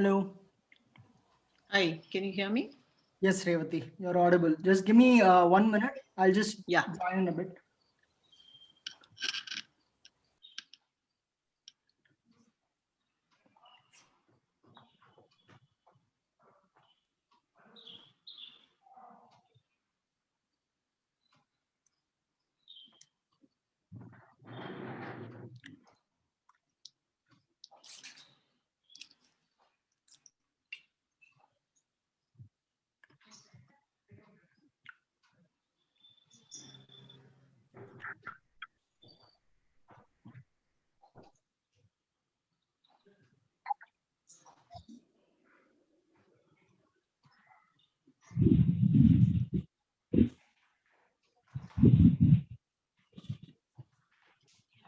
Hello. Hi, can you hear me? Yes, Revati, you're audible. Just give me 1 minute. I'll just Yeah. join in a bit.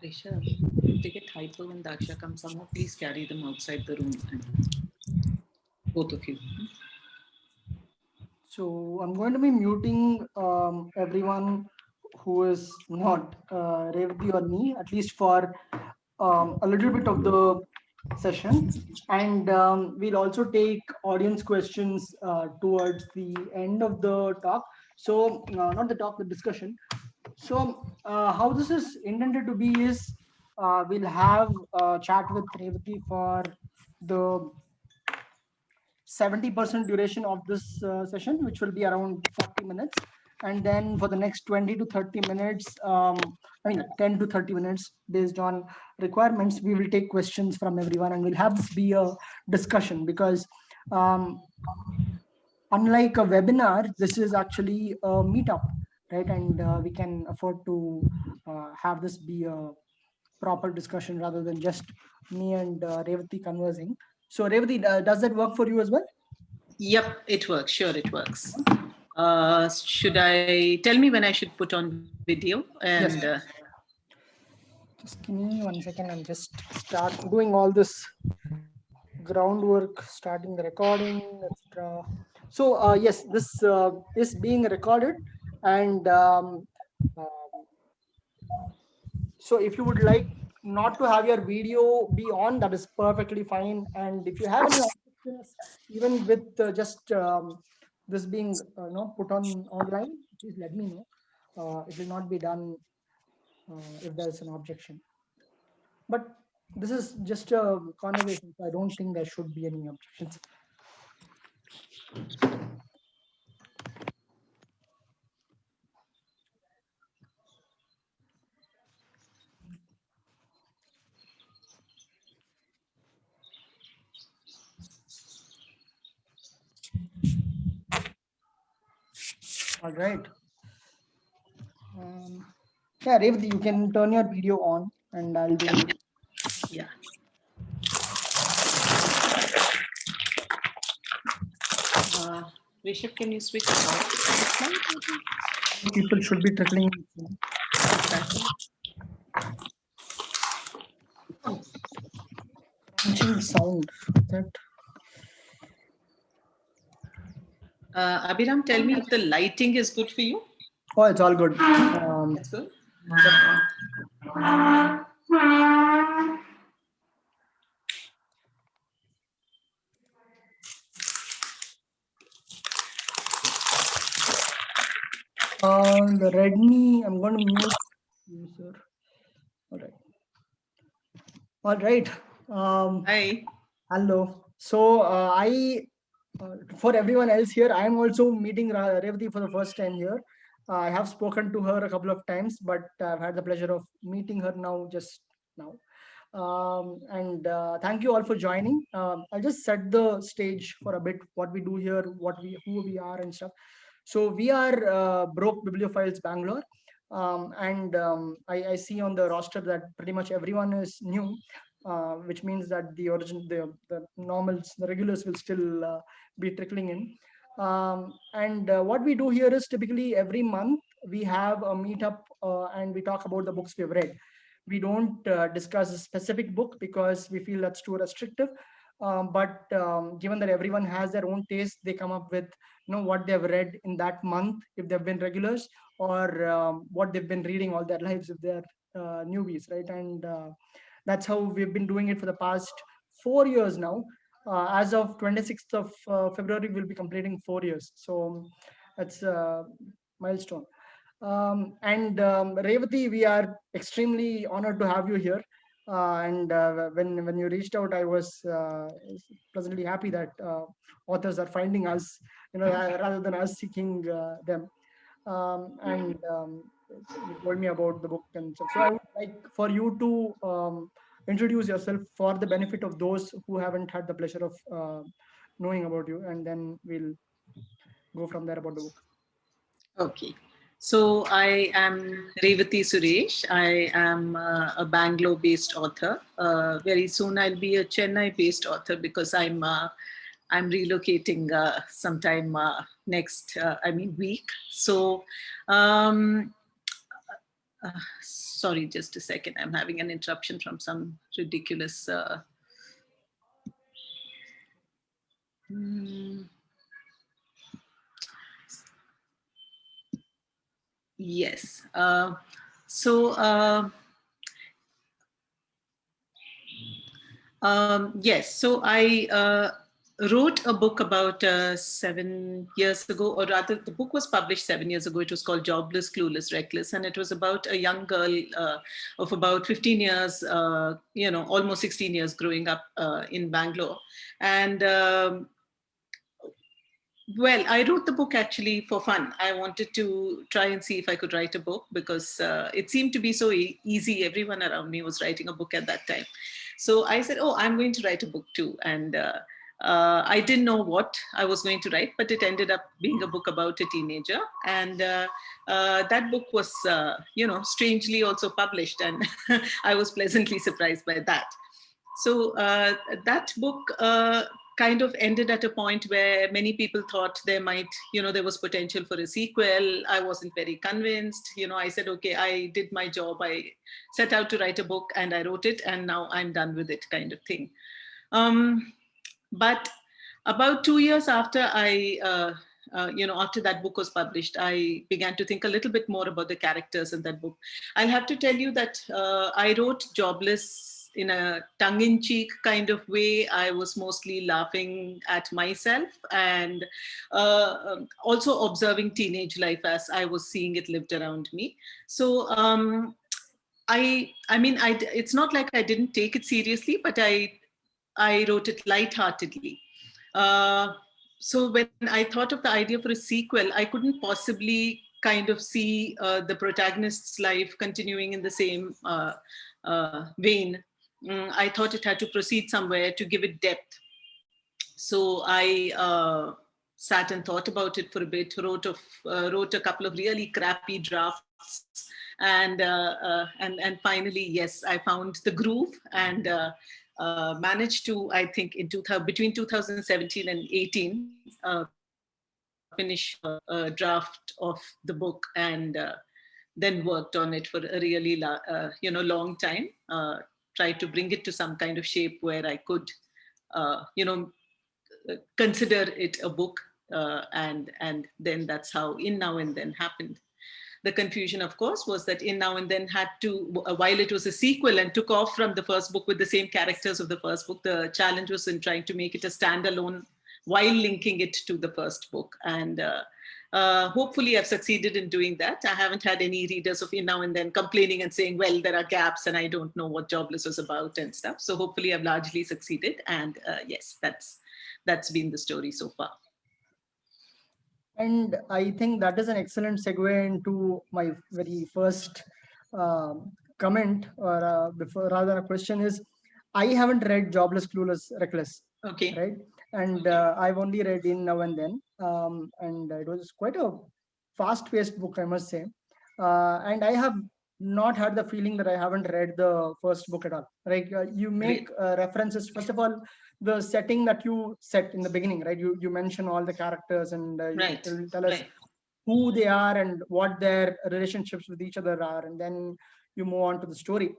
Risha, if they get hyper when Daksha comes somehow, please carry them outside the room and both of you. So I'm going to be muting everyone who is not Revati or me, at least for a little bit of the session. And we'll also take audience questions towards the end of the talk. So, not the talk, the discussion. So, how this is intended to be is we'll have a chat with Revati for the 70% duration of this session, which will be around 40 minutes. And then for the next 20 to 30 minutes, 10 to 30 minutes based on requirements, we will take questions from everyone and we'll have this be a discussion because um, unlike a webinar, this is actually a meetup, right? And we can afford to have this be a proper discussion rather than just me and Revati conversing. So, Revati, does that work for you as well? Yep, it works. Sure, it works. Should I tell me when I should put on video? And Yes. Just give me 1 second. I'm just start doing all this groundwork, starting the recording, etc. So yes, this is being recorded, and so if you would like not to have your video be on, that is perfectly fine. And if you have any objections, even with just this being put on online, please let me know. It will not be done if there is an objection. But this is just a conversation, so I don't think there should be any objections. All right. Um, yeah, Revati, you can turn your video on and I'll yeah, do. yeah. Rishabh, can you switch off? People should be trickling in soon. Exactly. Crunching sound. That. Abhiram, tell me if the lighting is good for you. Oh, it's all good. That's good. Yep. The Redmi, I'm going to mute user. All right. All right. Hi. Hello. So for everyone else here, I am also meeting Revati for the first time here. I have spoken to her a couple of times, but I've had the pleasure of meeting her now, just now. And thank you all for joining. I'll just set the stage for a bit, what we do here, who we are and stuff. So we are Broke Bibliophiles Bangalore. And I see on the roster that pretty much everyone is new, which means that the normals, the regulars will still be trickling in. And what we do here is typically every month we have a meetup and we talk about the books we've read. We don't discuss a specific book because we feel that's too restrictive. But given that everyone has their own taste, they come up with what they've read in that month if they've been regulars, or what they've been reading all their lives if they're newbies, right? And that's how we've been doing it for the past 4 years now. as of 26th of February, we'll be completing 4 years. So that's a milestone. And Revati, we are extremely honored to have you here. And when you reached out, I was pleasantly happy that authors are finding us, rather than us seeking them. And you told me about the book and stuff. So I would like for you to introduce yourself for the benefit of those who haven't had the pleasure of knowing about you, and then we'll go from there about the book. Okay. So I am Revati Suresh. I am a Bangalore-based author. Very soon I'll be a Chennai-based author because I'm relocating sometime next week. So sorry, just a second. I'm having an interruption from some ridiculous. Yes. Yes. So I wrote a book about 7 years ago, or rather, the book was published 7 years ago. It was called Jobless, Clueless, Reckless, and it was about a young girl of about 15 years, almost 16 years, growing up in Bangalore, and well, I wrote the book actually for fun. I wanted to try and see if I could write a book because it seemed to be so easy. Everyone around me was writing a book at that time. So I said, oh, I'm going to write a book too. And I didn't know what I was going to write, but it ended up being a book about a teenager. And that book was, strangely also published. And I was pleasantly surprised by that. So that book kind of ended at a point where many people thought there was potential for a sequel. I wasn't very convinced. I said, okay, I did my job. I set out to write a book and I wrote it, and now I'm done with it, kind of thing. But about 2 years after after that book was published, I began to think a little bit more about the characters in that book. I'll have to tell you that I wrote Jobless in a tongue-in-cheek kind of way. I was mostly laughing at myself and also observing teenage life as I was seeing it lived around me. So it's not like I didn't take it seriously, but I wrote it lightheartedly. So when I thought of the idea for a sequel, I couldn't possibly kind of see the protagonist's life continuing in the same vein. I thought it had to proceed somewhere to give it depth. So I sat and thought about it for a bit, wrote a couple of really crappy drafts, and finally, yes, I found the groove and managed to, I think, between 2017 and 18, finish a draft of the book, and then worked on it for a really long time. Tried to bring it to some kind of shape where I could, consider it a book, and then that's how In Now and Then happened. The confusion, of course, was that In Now and Then had to, while it was a sequel and took off from the first book with the same characters of the first book, the challenge was in trying to make it a standalone while linking it to the first book. And hopefully I've succeeded in doing that. I haven't had any readers of In Now and Then complaining and saying, well, there are gaps and I don't know what Jobless was about and stuff. So hopefully I've largely succeeded. And yes, that's been the story so far. And I think that is an excellent segue into my very first comment, or before rather than a question, is I haven't read Jobless, Clueless, Reckless. Okay. Right. And I've only read In Now and Then. And it was quite a fast-paced book, I must say. And I have not had the feeling that I haven't read the first book at all. Right. You make references, first of all, the setting that you set in the beginning, right? You mention all the characters, and you tell us who they are and what their relationships with each other are, and then you move on to the story.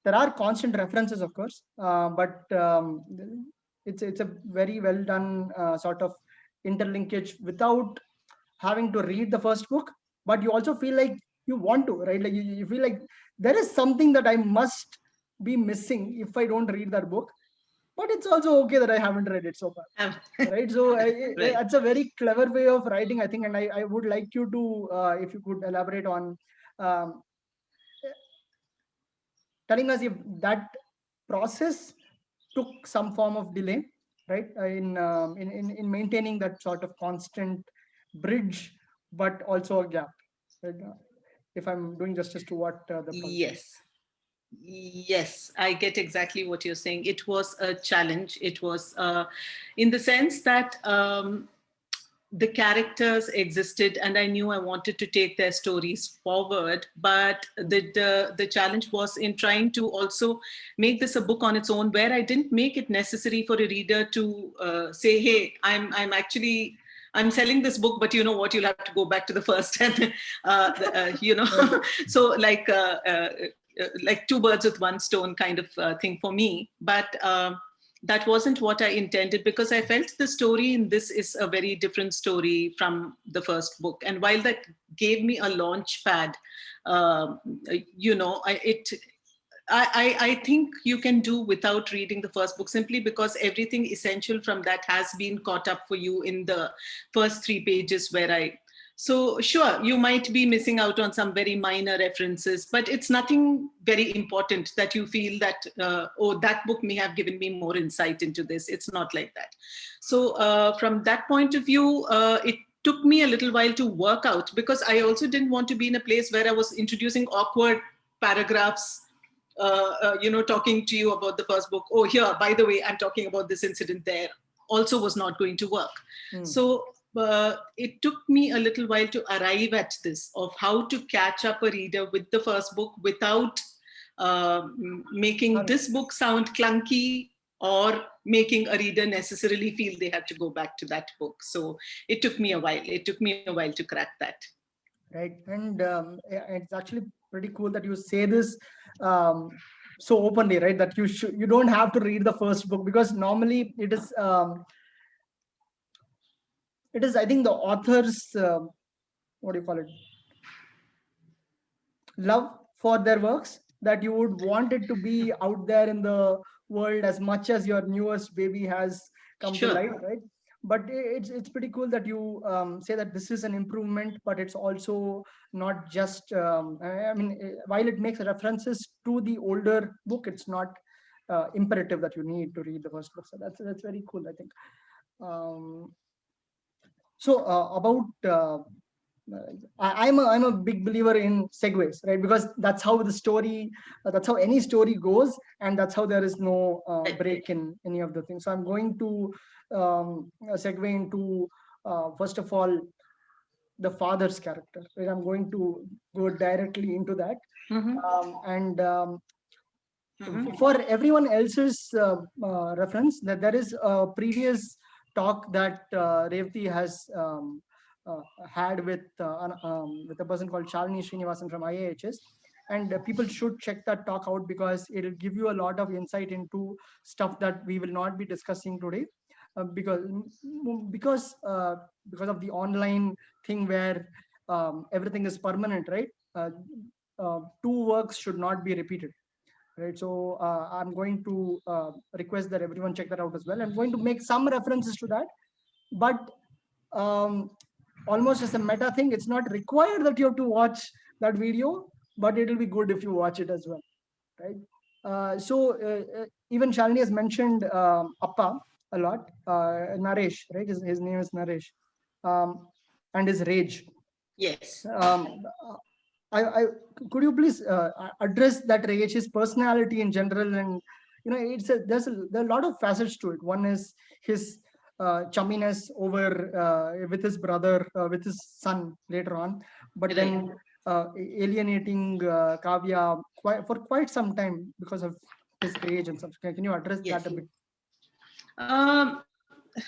There are constant references, of course, but it's a very well done sort of interlinkage without having to read the first book, but you also feel like you want to, right? Like you feel like there is something that I must be missing if I don't read that book. but it's also okay that I haven't read it so far. Right. So Right. it's a very clever way of writing, I think. And I would like you to, if you could elaborate on um, telling us if that process took some form of delay, right, in maintaining that sort of constant bridge, but also a gap. Right? If I'm doing justice to what the Yes. Yes, I get exactly what you're saying. It was a challenge. It was in the sense that the characters existed and I knew I wanted to take their stories forward, but the challenge was in trying to also make this a book on its own, where I didn't make it necessary for a reader to say, hey, I'm selling this book, but you know what, you'll have to go back to the first and so like two birds with one stone kind of thing for me. But that wasn't what I intended, because I felt the story in this is a very different story from the first book. And while that gave me a launch pad, I think you can do without reading the first book, simply because everything essential from that has been caught up for you in the first 3 pages so sure, you might be missing out on some very minor references, but it's nothing very important that you feel that, that book may have given me more insight into this. It's not like that. So from that point of view, it took me a little while to work out, because I also didn't want to be in a place where I was introducing awkward paragraphs, talking to you about the first book. Oh, here, by the way, I'm talking about this incident there. Also was not going to work. So it took me a little while to arrive at this, of how to catch up a reader with the first book without making this book sound clunky or making a reader necessarily feel they have to go back to that book. So it took me a while. It took me a while to crack that. Right. And it's actually pretty cool that you say this so openly, right? That you don't have to read the first book, because normally it is, I think, the author's, what do you call it? Love for their works, that you would want it to be out there in the world as much as your newest baby has come to life, right? But it's pretty cool that you say that this is an improvement, but it's also not just, I mean, while it makes references to the older book, it's not imperative that you need to read the first book. So that's very cool, I think. So about I'm a big believer in segues, right? Because that's how the story, that's how any story goes, and that's how there is no break in any of the things. So I'm going to segue into first of all the father's character, right? I'm going to go directly into that, for everyone else's reference, that there is a previous talk that Revati has had with a person called Shalini Srinivasan from IIHS, and people should check that talk out, because it'll give you a lot of insight into stuff that we will not be discussing today, because of the online thing where everything is permanent, right? Two works should not be repeated. Right, so I'm going to request that everyone check that out as well. I'm going to make some references to that, but almost as a meta thing, it's not required that you have to watch that video, but it'll be good if you watch it as well, right? Even Shalini has mentioned Appa a lot, Naresh, right? His name is Naresh, and his rage. Yes. I could you please address that rage, his personality in general, and there are a lot of facets to it. One is his chumminess over with his brother, with his son later on, but then alienating Kavya for quite some time because of his rage and stuff. Can you address that a bit?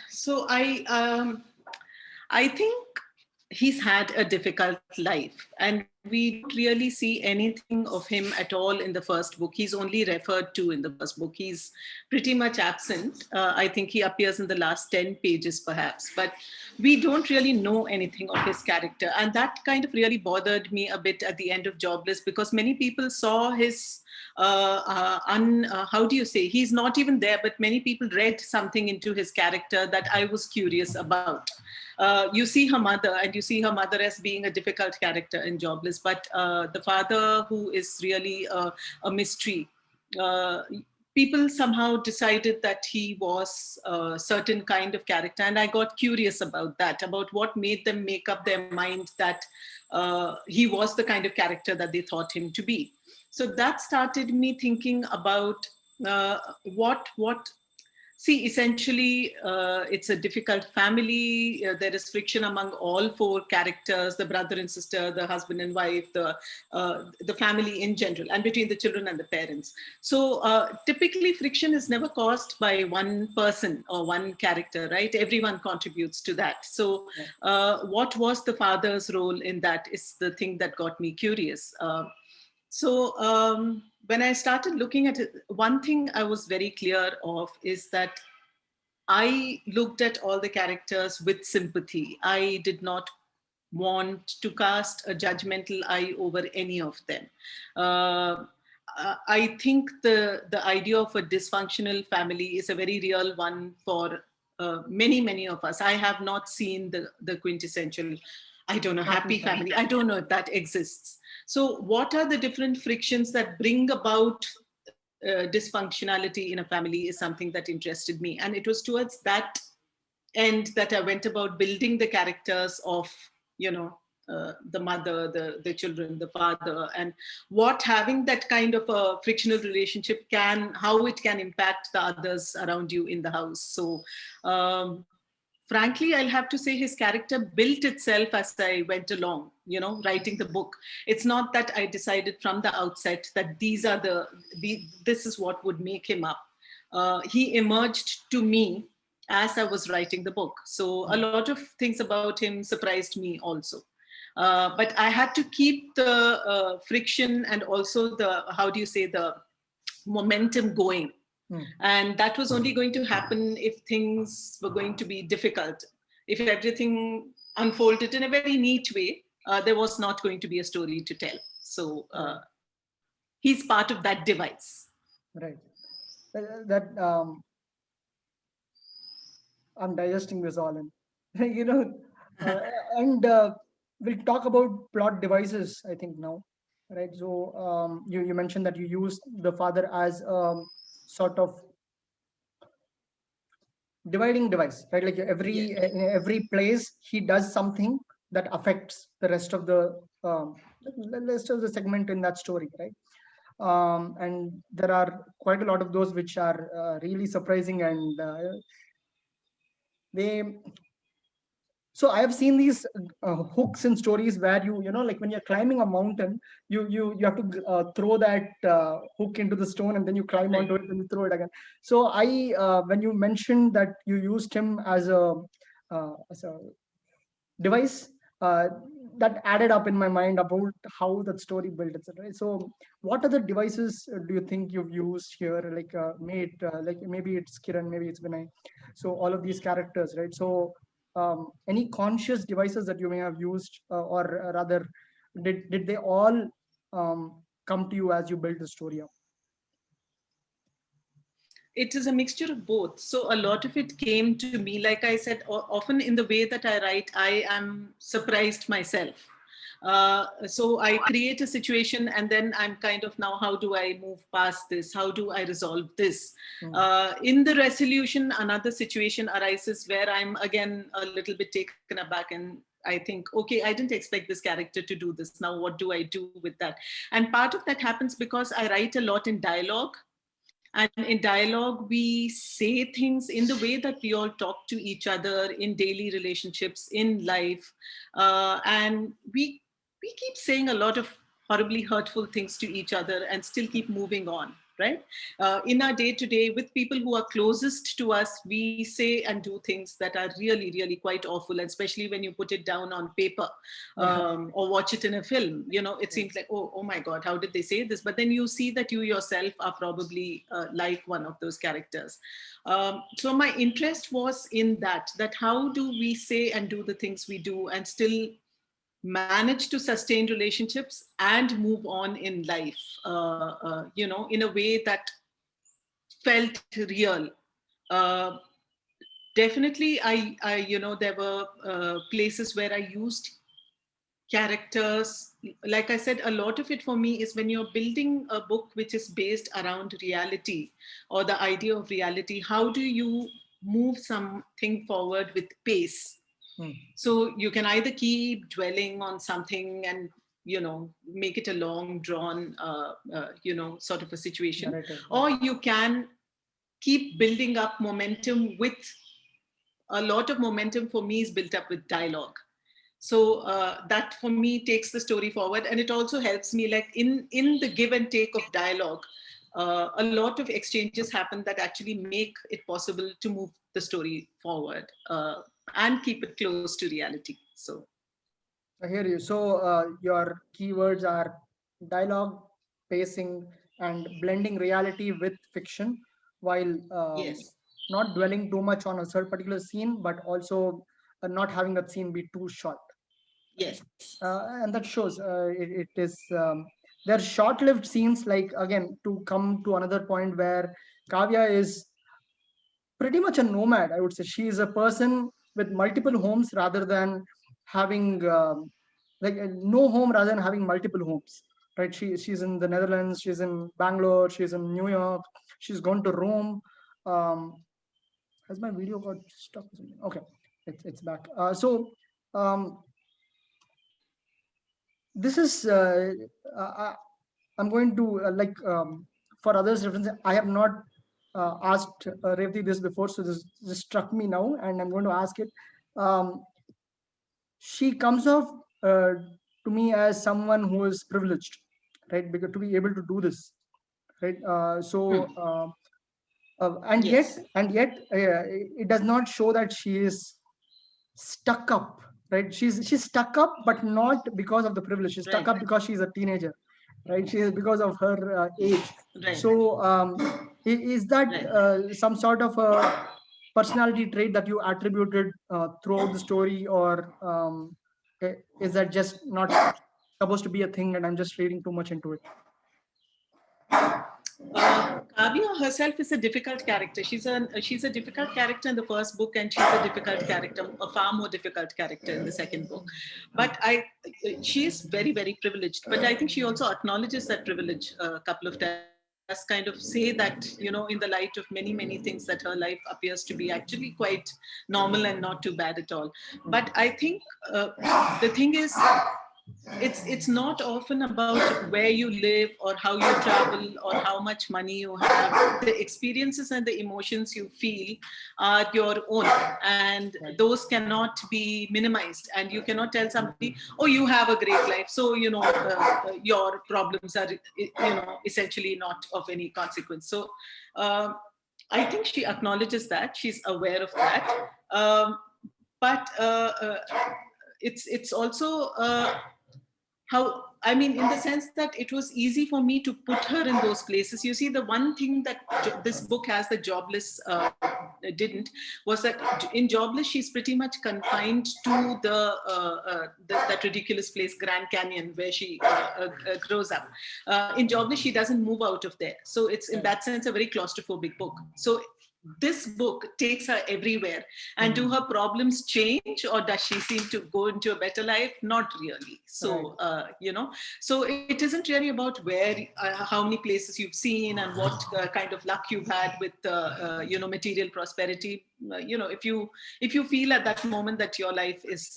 So I think he's had a difficult life, and we don't really see anything of him at all in the first book. He's only referred to in the first book. He's pretty much absent. I think he appears in the last 10 pages perhaps, but we don't really know anything of his character. And that kind of really bothered me a bit at the end of Jobless, because many people saw his how do you say, he's not even there, but many people read something into his character that I was curious about. You see her mother, and you see her mother as being a difficult character in Jobless, but the father, who is really a mystery, people somehow decided that he was a certain kind of character. And I got curious about that, about what made them make up their mind that he was the kind of character that they thought him to be. So that started me thinking about what see, essentially, it's a difficult family. There is friction among all four characters, the brother and sister, the husband and wife, the family in general, and between the children and the parents. So typically, friction is never caused by one person or one character, right? Everyone contributes to that. So what was the father's role in that is the thing that got me curious. When I started looking at it, one thing I was very clear of is that I looked at all the characters with sympathy. I did not want to cast a judgmental eye over any of them. I think the idea of a dysfunctional family is a very real one for many of us. I have not seen the quintessential, I don't know, happy family. I don't know if that exists. So what are the different frictions that bring about dysfunctionality in a family is something that interested me. And it was towards that end that I went about building the characters of, the mother, the children, the father, and what having that kind of a frictional relationship how it can impact the others around you in the house. So frankly, I'll have to say his character built itself as I went along, writing the book. It's not that I decided from the outset that this is what would make him up. He emerged to me as I was writing the book. So a lot of things about him surprised me also. But I had to keep the friction and also the momentum going. And that was only going to happen if things were going to be difficult. If everything unfolded in a very neat way, there was not going to be a story to tell. So he's part of that device. Right. I'm digesting this all in, and we'll talk about plot devices, I think now, right? So you mentioned that you used the father as sort of dividing device, right? Like in every place he does something that affects the rest of the segment in that story, right? And there are quite a lot of those which are really surprising, and so I have seen these hooks in stories where like when you're climbing a mountain, you have to throw that hook into the stone, and then you climb onto it and you throw it again. So when you mentioned that you used him as a device, that added up in my mind about how that story built, etc. So what other devices do you think you've used here, like like maybe it's Kiran, maybe it's Vinay, so all of these characters, right? So any conscious devices that you may have used, or rather did they all come to you as you built the story up? It is a mixture of both. So a lot of it came to me, like I said, often in the way that I write, I am surprised myself. So I create a situation, and then I'm kind of, now how do I move past this? How do I resolve this? In the resolution, another situation arises where I'm again a little bit taken aback, and I think, okay, I didn't expect this character to do this. Now what do I do with that? And part of that happens because I write a lot in dialogue. And in dialogue, we say things in the way that we all talk to each other in daily relationships, in life. And we keep saying a lot of horribly hurtful things to each other and still keep moving on, right? In our day-to-day, with people who are closest to us, we say and do things that are really, really quite awful, especially when you put it down on paper or watch it in a film. It seems like, oh my God, how did they say this? But then you see that you yourself are probably like one of those characters. So my interest was in that how do we say and do the things we do and still manage to sustain relationships and move on in life, in a way that felt real. Uh, Definitely, there were places where I used characters. Like I said, a lot of it for me is when you're building a book which is based around reality or the idea of reality, how do you move something forward with pace? So you can either keep dwelling on something and make it a long drawn sort of a situation, or you can keep building up momentum with a lot of momentum. For me is built up with dialogue. So that for me takes the story forward, and it also helps me, like in the give and take of dialogue, a lot of exchanges happen that actually make it possible to move the story forward, and keep it close to reality. So I hear you. So your keywords are dialogue, pacing, and blending reality with fiction, while yes, not dwelling too much on a certain particular scene, but also not having that scene be too short. yes, And that shows it is there are short-lived scenes. Like, again, to come to another point where Kavya is pretty much a nomad, I would say. She is a person with multiple homes rather than having no home, rather than having multiple homes. Right? She's in the Netherlands. She's in Bangalore. She's in New York. She's gone to Rome. Um, has my video got stuck? Or something? Okay, it's back. Um, this is I'm going to for others' reference. I have not asked Revati this before, so this struck me now, and I'm going to ask it. Um, she comes off to me as someone who is privileged, right? Because to be able to do this, right? yes, And yet, it does not show that she is stuck up, right? She's stuck up, but not because of the privilege. She's stuck right, up because she's a teenager, right? She is because of her age. right, So is that right. some sort of a personality trait that you attributed throughout the story, or is that just not supposed to be a thing and I'm just reading too much into it? Kavya herself is a difficult character. She's a difficult character in the first book, and she's a difficult character, a far more difficult character in the second book. But she is very, very privileged. But I think she also acknowledges that privilege a couple of times. Does kind of say that, in the light of many, many things, that her life appears to be actually quite normal and not too bad at all. But I think the thing is, it's not often about where you live or how you travel or how much money you have. The experiences and the emotions you feel are your own, and those cannot be minimized. And you cannot tell somebody, oh, you have a great life, so your problems are essentially not of any consequence. So I think she acknowledges that, she's aware of that. But it's also how, I mean, in the sense that it was easy for me to put her in those places. You see, the one thing that this book has that Jobless didn't, was that in Jobless she's pretty much confined to that ridiculous place, Grand Canyon, where she grows up. In Jobless she doesn't move out of there, so it's in that sense a very claustrophobic book. So this book takes her everywhere. And do her problems change, or does she seem to go into a better life? Not really. So so it isn't really about where how many places you've seen and what kind of luck you've had with material prosperity. If you feel at that moment that your life is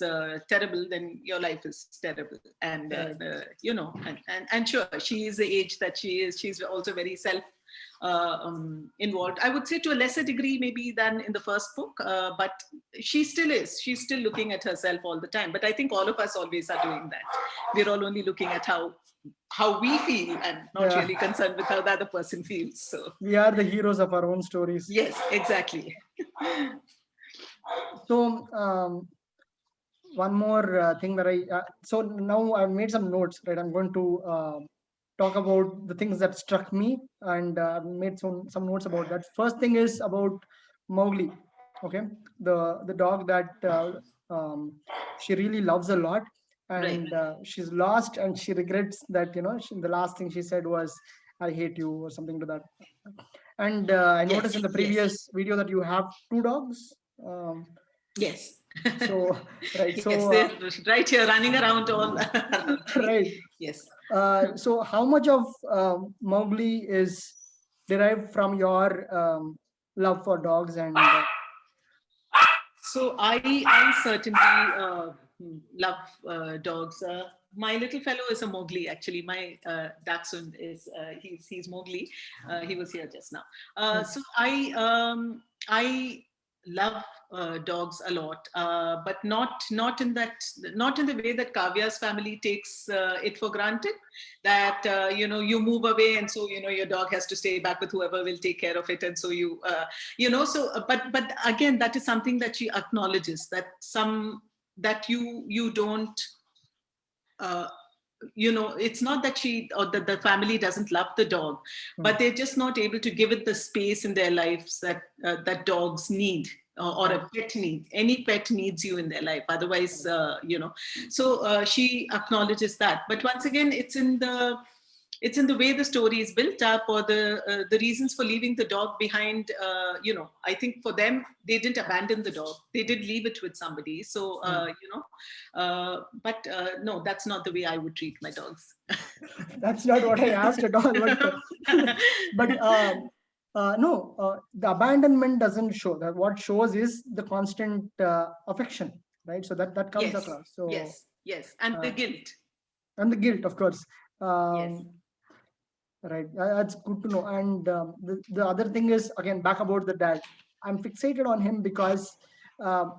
terrible, then your life is terrible. And and sure, she is the age that she is. She's also very involved, I would say, to a lesser degree maybe than in the first book, but she still is. She's still looking at herself all the time. But I think all of us always are doing that. We're all only looking at how we feel, and not really concerned with how the other person feels. So we are the heroes of our own stories. Yes, exactly. So one more thing that so now I've made some notes, right? I'm going to talk about the things that struck me, and made some notes about that. First thing is about Mowgli. Okay, the dog that she really loves a lot. and she's lost, and she regrets that, the last thing she said was, "I hate you," or something to that. And I noticed in the previous video that you have 2 dogs. Yes. So right, Yes, so they're right here running around all. right. Yes. So how much of Mowgli is derived from your love for dogs? And So I certainly love dogs. My little fellow is a Mowgli. Actually, my dachshund is he's Mowgli. He was here just now. So I love dogs a lot, but not in the way that Kavya's family takes it for granted. That you move away, and so your dog has to stay back with whoever will take care of it, and so but again, that is something that she acknowledges, that you don't uh, it's not that she or the family doesn't love the dog, but they're just not able to give it the space in their lives that dogs need, or a pet needs. Any pet needs you in their life, otherwise so she acknowledges that. But once again, it's in the way the story is built up, or the reasons for leaving the dog behind. I think for them, they didn't abandon the dog; they did leave it with somebody. So but no, that's not the way I would treat my dogs. that's not what I asked at all. But no, the abandonment doesn't show. That what shows is the constant affection, right? So that comes Yes, across. So yes, and the guilt. and the guilt, of course. Yes. Right, that's good to know. And the other thing is, again, back about the dad. I'm fixated on him because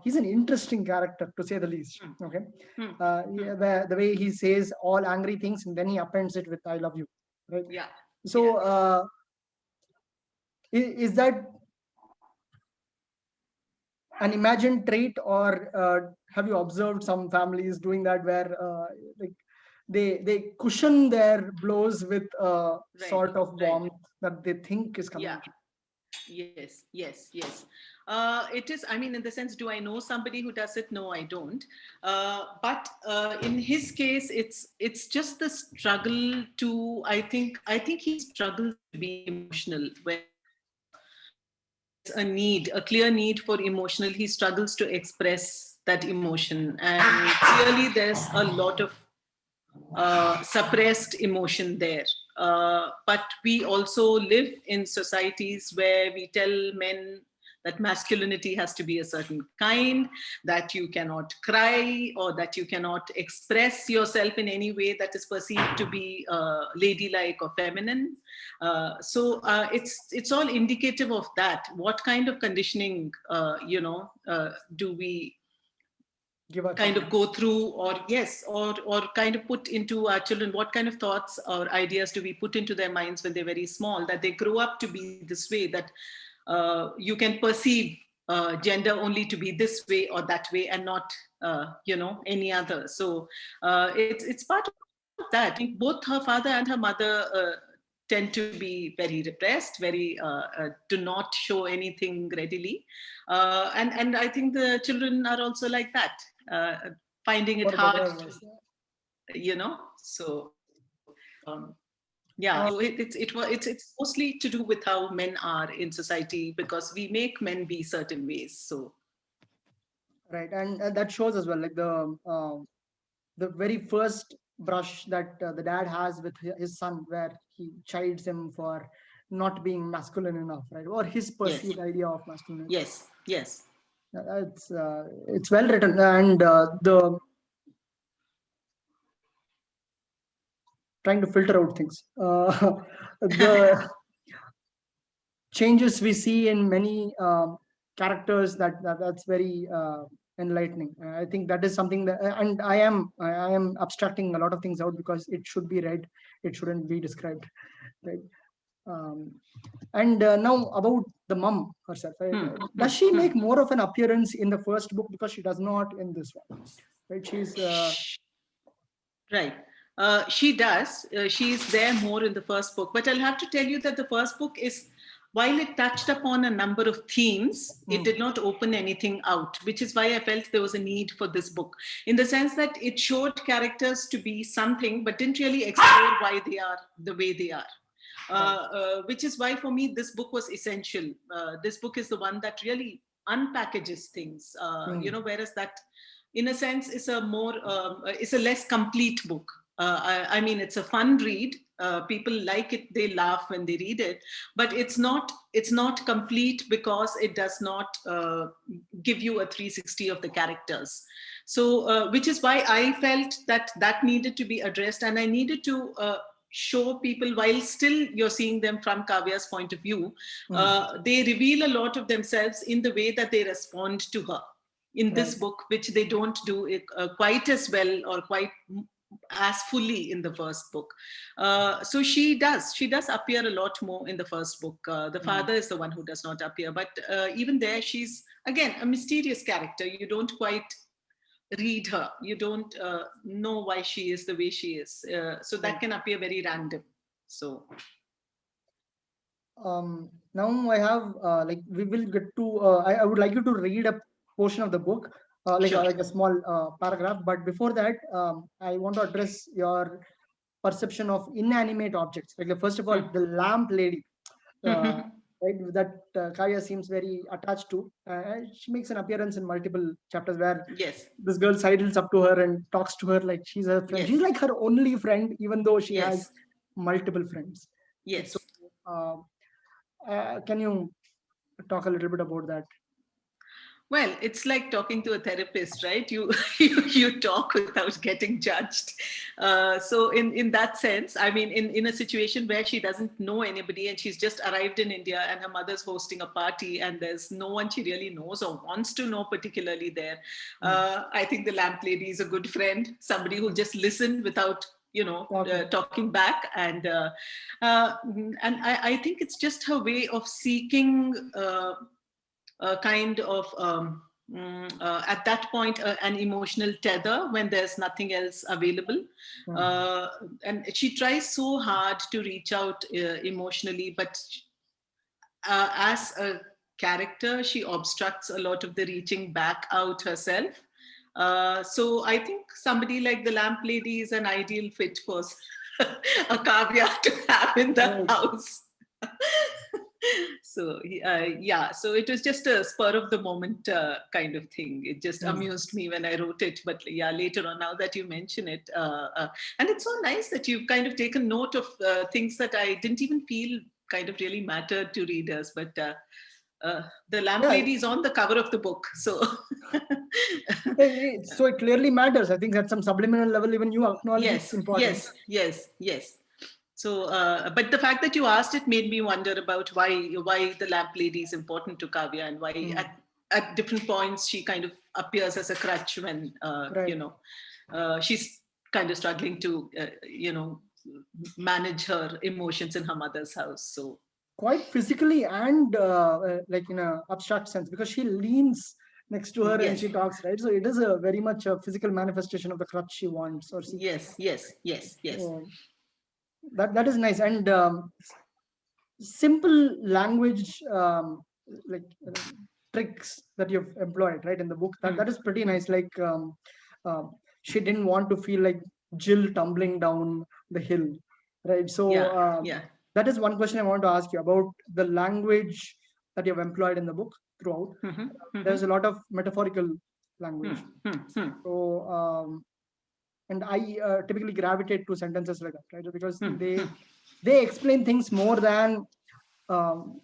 he's an interesting character, to say the least. Okay, yeah, the way he says all angry things and then he appends it with "I love you." Right. Yeah. So is that an imagined trait, or have you observed some families doing that, where like they cushion their blows with a sort of warmth that they think is coming? Yes. It is, I mean, in the sense, do I know somebody who does it? No, I don't. But in his case, it's just the struggle to, I think he struggles to be emotional. When a clear need for emotional, he struggles to express that emotion. And clearly there's a lot of suppressed emotion there. But we also live in societies where we tell men that masculinity has to be a certain kind, that you cannot cry, or that you cannot express yourself in any way that is perceived to be ladylike or feminine. So it's all indicative of that. What kind of conditioning, do we kind of go through, or kind of put into our children? What kind of thoughts or ideas do we put into their minds when they're very small, that they grow up to be this way, that you can perceive gender only to be this way or that way, and not any other. So it's part of that. I think both her father and her mother tend to be very repressed, very do not show anything readily, and I think the children are also like that, finding it hard, so yeah. So it's mostly to do with how men are in society, because we make men be certain ways. So right, and that shows as well, like the very first brush that the dad has with his son, where he chides him for not being masculine enough, right? Or his perceived idea of masculinity. Yes. It's well written. And the trying to filter out things, the changes we see in many characters, that's very enlightening. I think that is something that, and I am abstracting a lot of things out because it should be read, it shouldn't be described, right? And now about the mom herself, does she make more of an appearance in the first book, because she does not in this one, right? She's right. She does. She's there more in the first book, but I'll have to tell you that the first book is while it touched upon a number of themes, it did not open anything out, which is why I felt there was a need for this book, in the sense that it showed characters to be something, but didn't really explore why they are the way they are. Which is why for me this book was essential. This book is the one that really unpackages things, whereas that, in a sense, is a is a less complete book. I mean, it's a fun read. People like it; they laugh when they read it. But it's not complete because it does not give you a 360 of the characters. So, which is why I felt that needed to be addressed, and I needed to show people, while still you're seeing them from Kavya's point of view, they reveal a lot of themselves in the way that they respond to her in this book, which they don't do quite as well or quite as fully in the first book. So she does appear a lot more in the first book. The father is the one who does not appear, but even there she's again a mysterious character. You don't quite read her, you don't know why she is the way she is, so that can appear very random. So now I have we will get to I would like you to read a portion of the book, Sure. like a small paragraph, but before that I want to address your perception of inanimate objects. Like first of all, the lamp lady, right, that Kavya seems very attached to. She makes an appearance in multiple chapters where yes, this girl sidles up to her and talks to her like she's her friend. yes, She's like her only friend, even though she yes, has multiple friends. yes. So can you talk a little bit about that? Well, it's like talking to a therapist, right? You talk without getting judged. So in that sense, I mean, in a situation where she doesn't know anybody and she's just arrived in India and her mother's hosting a party and there's no one she really knows or wants to know particularly there, I think the lamp lady is a good friend, somebody who'll just listen without talking back, and I think it's just her way of seeking kind of at that point an emotional tether when there's nothing else available. And she tries so hard to reach out emotionally, but as a character she obstructs a lot of the reaching back out herself. So I think somebody like the lamp lady is an ideal fit for a Kavya to have in the house. So so it was just a spur of the moment kind of thing. It just amused me when I wrote it, but yeah, later on, now that you mention it, and it's so nice that you've kind of taken note of things that I didn't even feel kind of really mattered to readers, but the lamp lady is on the cover of the book, so so it clearly matters. I think at some subliminal level even you acknowledge it's important. Yes. So, but the fact that you asked it made me wonder about why the lamp lady is important to Kavya, and why at different points she kind of appears as a crutch when she's kind of struggling to manage her emotions in her mother's house. So quite physically and like in a abstract sense, because she leans next to her and she talks, right? So it is a very much a physical manifestation of the crutch she wants or seeks. Yes. That is nice. And simple language like tricks that you've employed, right, in the book, that is pretty nice. Like she didn't want to feel like Jill tumbling down the hill, right? So that is one question I want to ask you about the language that you've employed in the book throughout. There's a lot of metaphorical language. So and I typically gravitate to sentences like that, right? Because they explain things more than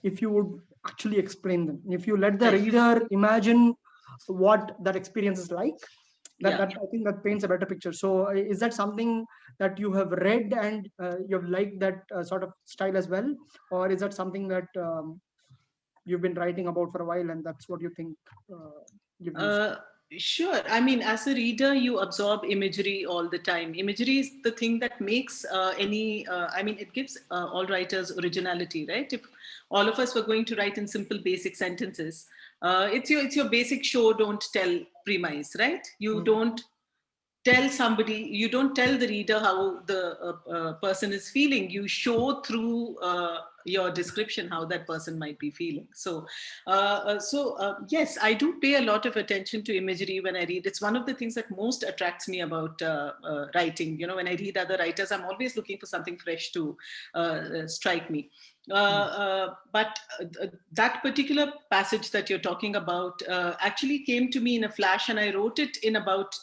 if you would actually explain them. If you let the reader imagine what that experience is like, that I think that paints a better picture. So is that something that you have read and you've liked that sort of style as well? Or is that something that you've been writing about for a while and that's what you think you've used? Sure. I mean, as a reader, you absorb imagery all the time. Imagery is the thing that makes it gives all writers originality, right? If all of us were going to write in simple, basic sentences, it's your basic show, don't tell premise, right? You don't tell the reader how the person is feeling. You show through your description how that person might be feeling. So yes, I do pay a lot of attention to imagery when I read. It's one of the things that most attracts me about writing. You know, when I read other writers, I'm always looking for something fresh to strike me. But that particular passage that you're talking about actually came to me in a flash, and I wrote it in about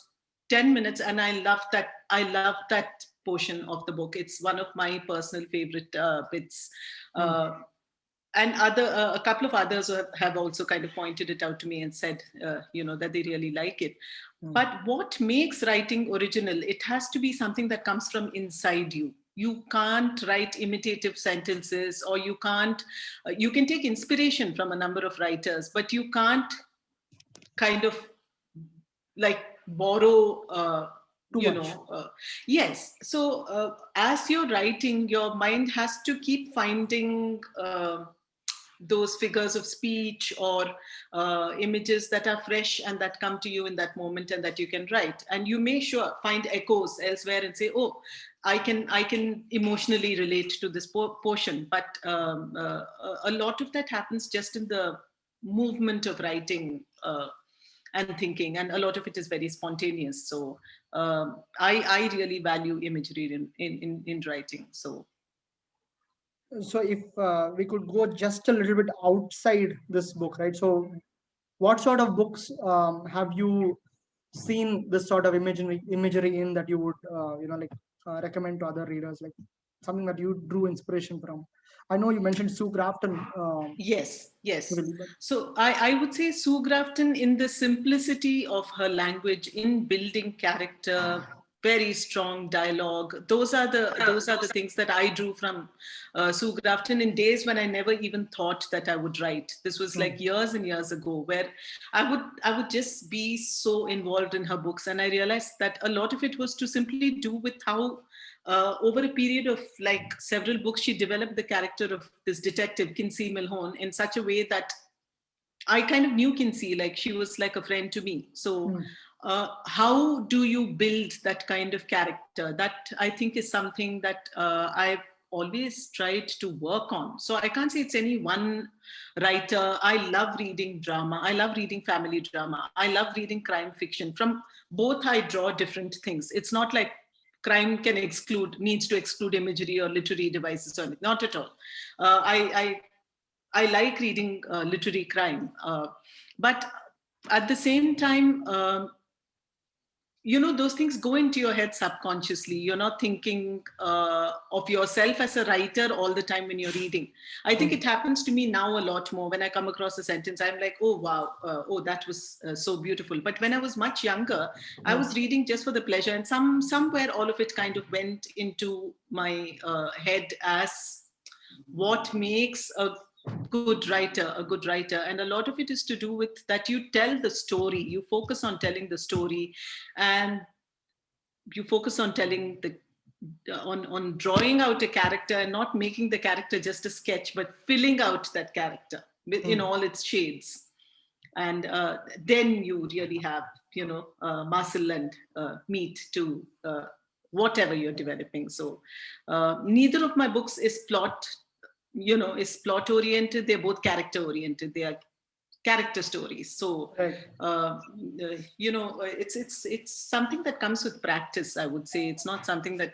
10 minutes, and I love that portion of the book. It's one of my personal favorite bits. And a couple of others have also kind of pointed it out to me and said, that they really like it. But what makes writing original? It has to be something that comes from inside you. You can't write imitative sentences, or you can't. You can take inspiration from a number of writers, but you can't kind of like borrow. Yes. So as you're writing, your mind has to keep finding those figures of speech or images that are fresh and that come to you in that moment and that you can write. And you may find echoes elsewhere and say, oh, I can emotionally relate to this portion. But a lot of that happens just in the movement of writing and thinking, and a lot of it is very spontaneous. So I really value imagery in writing. So if we could go just a little bit outside this book, right? So what sort of books have you seen this sort of imagery in that you would recommend to other readers, like something that you drew inspiration from? I know you mentioned Sue Grafton. Yes. So I would say Sue Grafton, in the simplicity of her language, in building character, very strong dialogue. Those are the things that I drew from Sue Grafton in days when I never even thought that I would write. This was like years and years ago, where I would just be so involved in her books, and I realized that a lot of it was to simply do with how over a period of like several books, she developed the character of this detective, Kinsey Milhone, in such a way that I kind of knew Kinsey, like she was like a friend to me. So how do you build that kind of character? That I think is something that I've always tried to work on. So I can't say it's any one writer. I love reading drama. I love reading family drama. I love reading crime fiction. From both, I draw different things. It's not like crime needs to exclude imagery or literary devices or anything. Not at all. I like reading literary crime, but at the same time, those things go into your head subconsciously. You're not thinking of yourself as a writer all the time when you're reading. I think it happens to me now a lot more. When I come across a sentence, I'm like, oh, wow, that was so beautiful. But when I was much younger, I was reading just for the pleasure. And somewhere all of it kind of went into my head as what makes a good writer. And a lot of it is to do with that you tell the story, you focus on telling the story, and you focus on telling on drawing out a character and not making the character just a sketch, but filling out that character in all its shades. And then you really have muscle and meat to whatever you're developing. So neither of my books is plot oriented. They're both character oriented. They are character stories. So it's something that comes with practice, I would say. It's not something that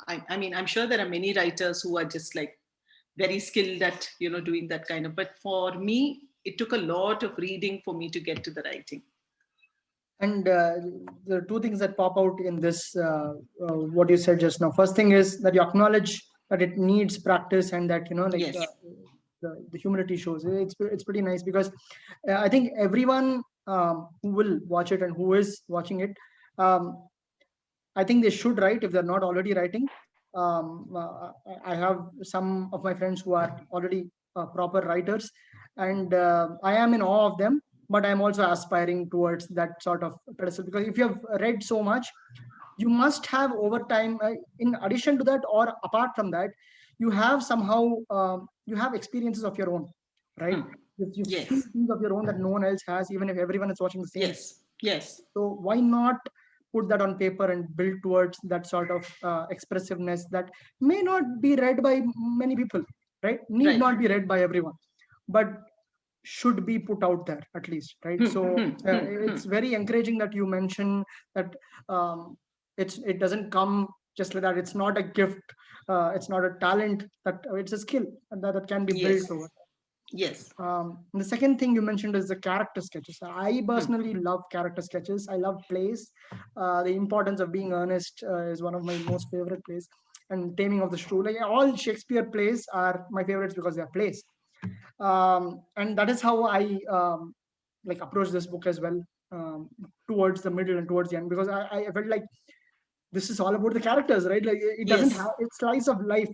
I mean, I'm sure there are many writers who are just like very skilled at doing that kind of, but for me it took a lot of reading for me to get to the writing. And there are two things that pop out in this what you said just now. First thing is that you acknowledge that it needs practice, and that Yes. The humility shows. It's pretty nice, because I think everyone who will watch it and who is watching it, I think they should write if they're not already writing. I have some of my friends who are already proper writers, and I am in awe of them, but I'm also aspiring towards that sort of pedestal, because if you have read so much, you must have over time, in addition to that or apart from that, you have somehow you have experiences of your own, right? You've Yes. seen things of your own that no one else has, even if everyone is watching the same. Yes. So why not put that on paper and build towards that sort of expressiveness that may not be read by many people, right? Need Right. not be read by everyone, but should be put out there at least, right? So it's very encouraging that you mention that it doesn't come just like that. It's not a gift, it's not a talent, that it's a skill that can be built Yes. over. Yes. And the second thing you mentioned is the character sketches. I personally love character sketches. I love plays. The importance of being earnest is one of my most favorite plays, and Taming of the Shrew. Like all Shakespeare plays are my favorites because they are plays. And that is how I like approach this book as well, towards the middle and towards the end, because I felt like this is all about the characters, right? Like it doesn't Yes. have, it's slice of life.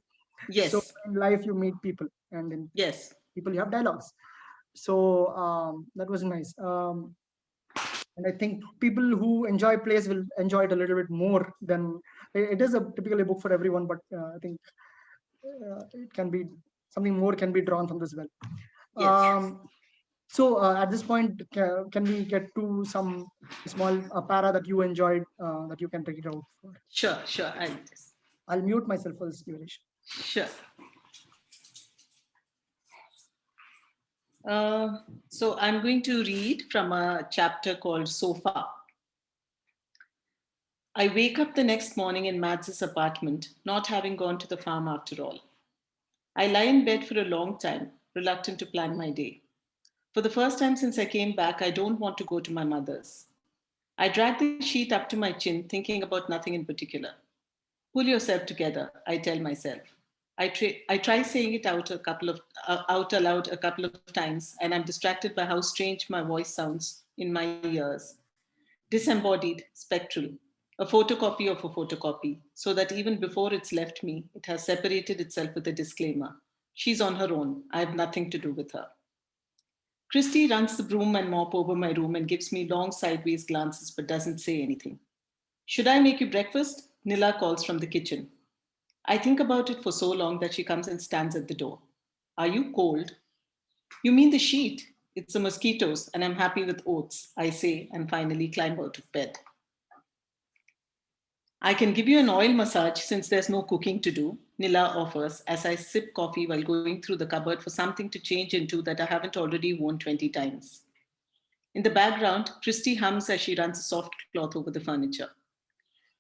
Yes. So in life you meet people, and in Yes. people you have dialogues. So that was nice. And I think people who enjoy plays will enjoy it a little bit more than it is a typically a book for everyone, but I think it can be something more can be drawn from this well. Yes. So at this point, can we get to some small para that you enjoyed that you can take it out for? Sure. Sure. I'll mute myself for this duration. Sure. So I'm going to read from a chapter called Sofa. I wake up the next morning in Mads's apartment, not having gone to the farm after all. I lie in bed for a long time, reluctant to plan my day. For the first time since I came back, I don't want to go to my mother's. I drag the sheet up to my chin, thinking about nothing in particular. Pull yourself together, I tell myself. I try saying it out aloud a couple of times, and I'm distracted by how strange my voice sounds in my ears. Disembodied, spectral, a photocopy of a photocopy, so that even before it's left me, it has separated itself with a disclaimer. She's on her own. I have nothing to do with her. Christy runs the broom and mop over my room and gives me long sideways glances but doesn't say anything. Should I make you breakfast? Nila calls from the kitchen. I think about it for so long that she comes and stands at the door. Are you cold? You mean the sheet? It's the mosquitoes, and I'm happy with oats, I say, and finally climb out of bed. I can give you an oil massage since there's no cooking to do, Nila offers as I sip coffee while going through the cupboard for something to change into that I haven't already worn 20 times. In the background, Christy hums as she runs a soft cloth over the furniture.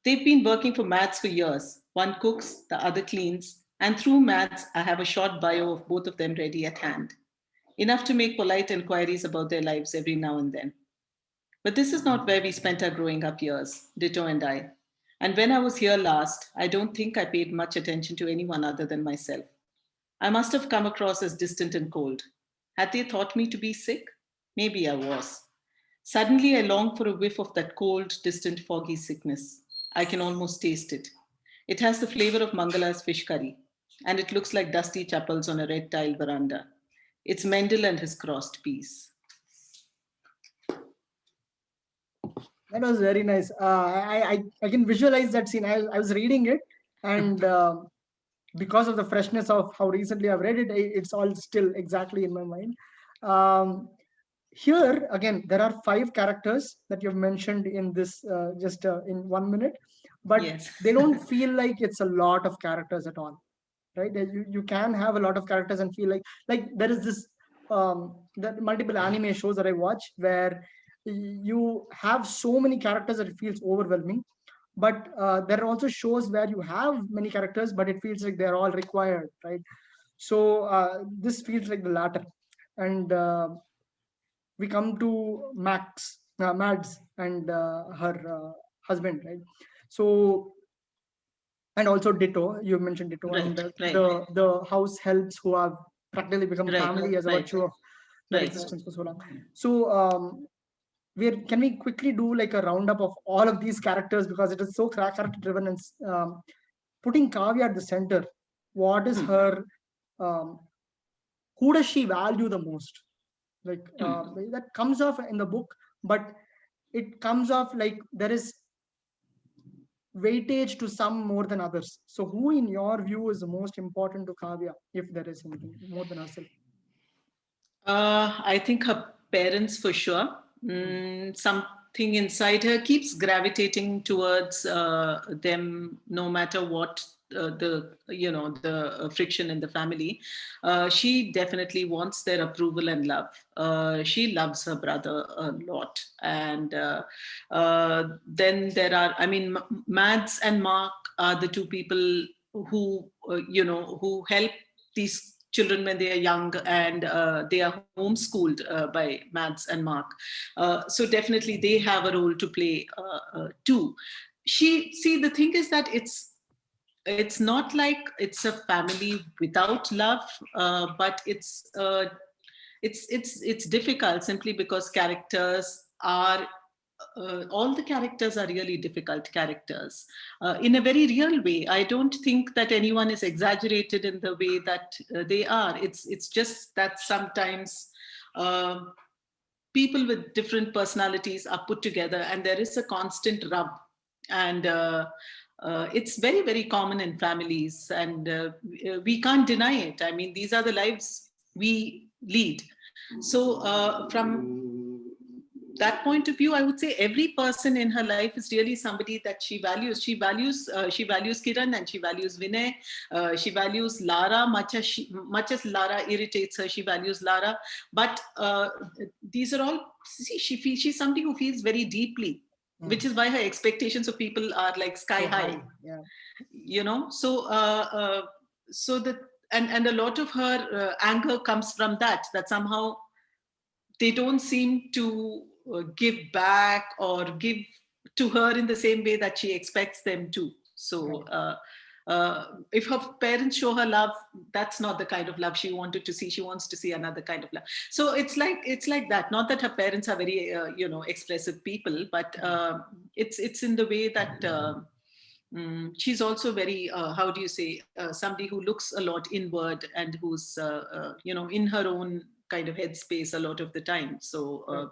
They've been working for Mads for years. One cooks, the other cleans, and through Mads, I have a short bio of both of them ready at hand. Enough to make polite inquiries about their lives every now and then. But this is not where we spent our growing up years, Ditto and I. And when I was here last, I don't think I paid much attention to anyone other than myself. I must have come across as distant and cold. Had they thought me to be sick? Maybe I was. Suddenly, I long for a whiff of that cold, distant, foggy sickness. I can almost taste it. It has the flavor of Mangala's fish curry, and it looks like dusty chapels on a red tile veranda. It's Mendel and his crossed peas. That was very nice. I can visualize that scene. I was reading it, and because of the freshness of how recently I've read it, it's all still exactly in my mind. Here again, there are 5 characters that you've mentioned in this just in 1 minute, but Yes. they don't feel like it's a lot of characters at all, right? You can have a lot of characters and feel like there is this that multiple anime shows that I watch where you have so many characters that it feels overwhelming, but there are also shows where you have many characters but it feels like they're all required, right? So this feels like the latter. And we come to Mads and her husband, right? So, and also Ditto, you mentioned Ditto, Right, and right. the house helps who have practically become Right, family as a right, virtue of their right. existence for so long. So can we quickly do like a roundup of all of these characters, because it is so character driven, and putting Kavya at the center. What is her who does she value the most? Like that comes off in the book, but it comes off like there is weightage to some more than others. So who in your view is the most important to Kavya, if there is anything more than herself? I think her parents for sure. Something inside her keeps gravitating towards them no matter what the friction in the family. She definitely wants their approval and love. She loves her brother a lot, and then there are, I mean, Mads and Mark are the two people who who help these children when they are young, and they are homeschooled by Mads and Mark. So definitely they have a role to play too. The thing is that it's not like it's a family without love, but it's difficult simply because characters are all the characters are really difficult characters in a very real way. I don't think that anyone is exaggerated in the way that they are. It's just that sometimes uh, people with different personalities are put together and there is a constant rub, and it's very, very common in families, and we can't deny it. I mean, these are the lives we lead. So from that point of view, I would say every person in her life is really somebody that she values. She values Kiran, and she values Vinay. She values Lara, much as Lara irritates her, she values Lara. But these are all, see, she's somebody who feels very deeply, which is why her expectations of people are like sky high. Yeah. So that, and a lot of her anger comes from that somehow they don't seem to give back or give to her in the same way that she expects them to. So if her parents show her love, that's not the kind of love she wanted to see. She wants to see another kind of love. So it's like that. Not that her parents are very expressive people, but it's in the way that she's also very how do you say, somebody who looks a lot inward and who's in her own kind of headspace a lot of the time. So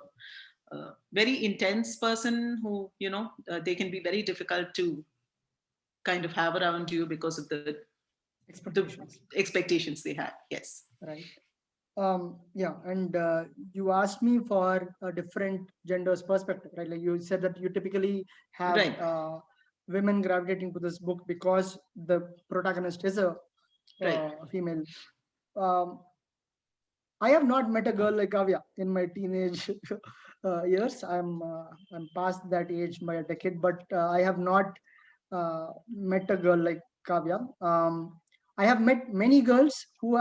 very intense person who they can be very difficult to kind of have around you because of the expectations they have. Yes. Right. Yeah, and you asked me for a different genders perspective, right? Like you said that you typically have Right. Women gravitating to this book because the protagonist is a Right. female. I have not met a girl like Kavya in my teenage years. I'm past that age by a decade, but I have not met a girl like Kavya. I have met many girls who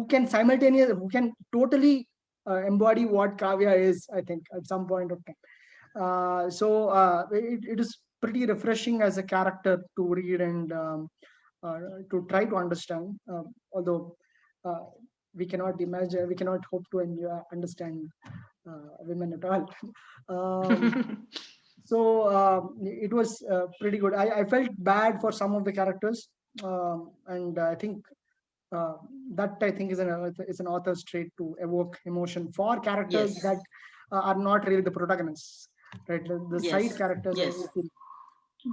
can simultaneously, who can totally embody what Kavya is, I think, at some point of time. It is pretty refreshing as a character to read and to try to understand, although we cannot imagine, we cannot hope to understand women at all. It was pretty good. I felt bad for some of the characters, and I think uh, that I think is an author's trait to evoke emotion for characters Yes. that are not really the protagonists, right? The Yes. side characters, Yes. I feel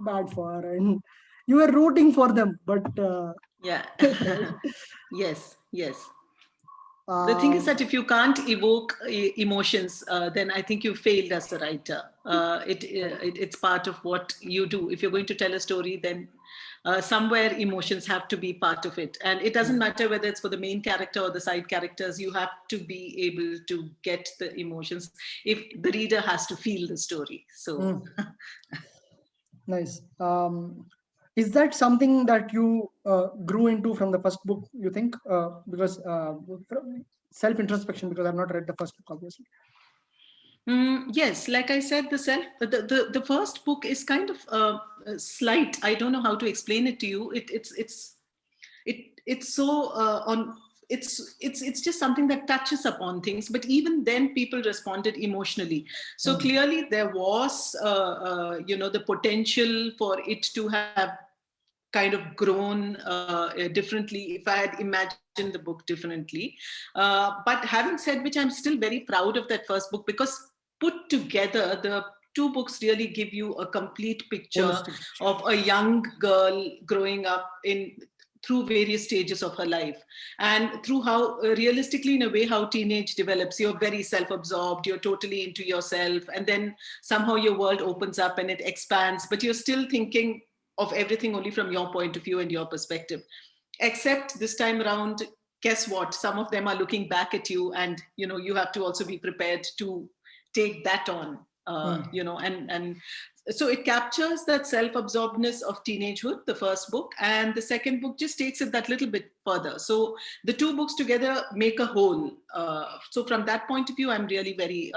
bad for, and you were rooting for them, but yeah. Yes. Yes. The thing is um, that if you can't evoke emotions, then I think you failed as a writer. It's part of what you do. If you're going to tell a story, then somewhere emotions have to be part of it. And it doesn't matter whether it's for the main character or the side characters, you have to be able to get the emotions if the reader has to feel the story. So nice. Is that something that you grew into from the first book, you think? Because self-introspection, because I've not read the first book, obviously. Yes, like I said, the first book is kind of slight. I don't know how to explain it to you. It's so on. It's just something that touches upon things. But even then, people responded emotionally. So clearly, there was the potential for it to have kind of grown differently if I had imagined the book differently. But having said which, I'm still very proud of that first book because put together, the two books really give you a complete picture of a young girl growing up through various stages of her life and through how realistically in a way how teenage develops. You're very self-absorbed, you're totally into yourself, and then somehow your world opens up and it expands, but you're still thinking of everything only from your point of view and your perspective. Except this time around, guess what? Some of them are looking back at you, and you have to also be prepared to take that on. And so it captures that self-absorbedness of teenagehood, the first book, and the second book just takes it that little bit further. So the two books together make a whole. So from that point of view, I'm really very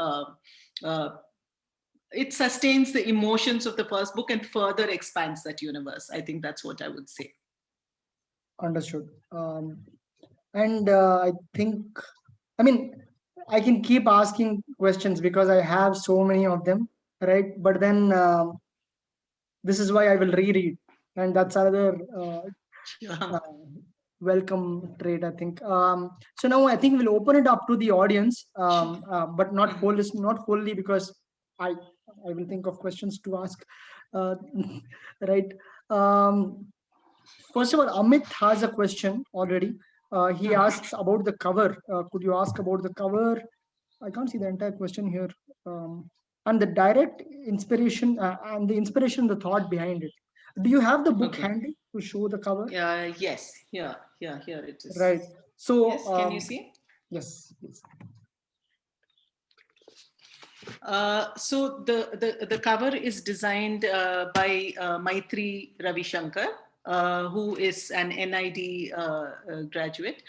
it sustains the emotions of the first book and further expands that universe. I think that's what I would say. Understood. And I think, I mean, I can keep asking questions because I have so many of them, right? But then this is why I will reread, and that's another welcome trait, I think. So now I think we'll open it up to the audience, but not wholly because I will think of questions to ask, right? First of all, Amit has a question already. He asks about the cover. Could you ask about the cover? I can't see the entire question here. And the direct inspiration and the inspiration, the thought behind it. Do you have the book handy to show the cover? Yes. Here it is. Right. So yes, can you see? Yes. Yes. So the cover is designed by Maitri Ravishankar, who is an NID graduate.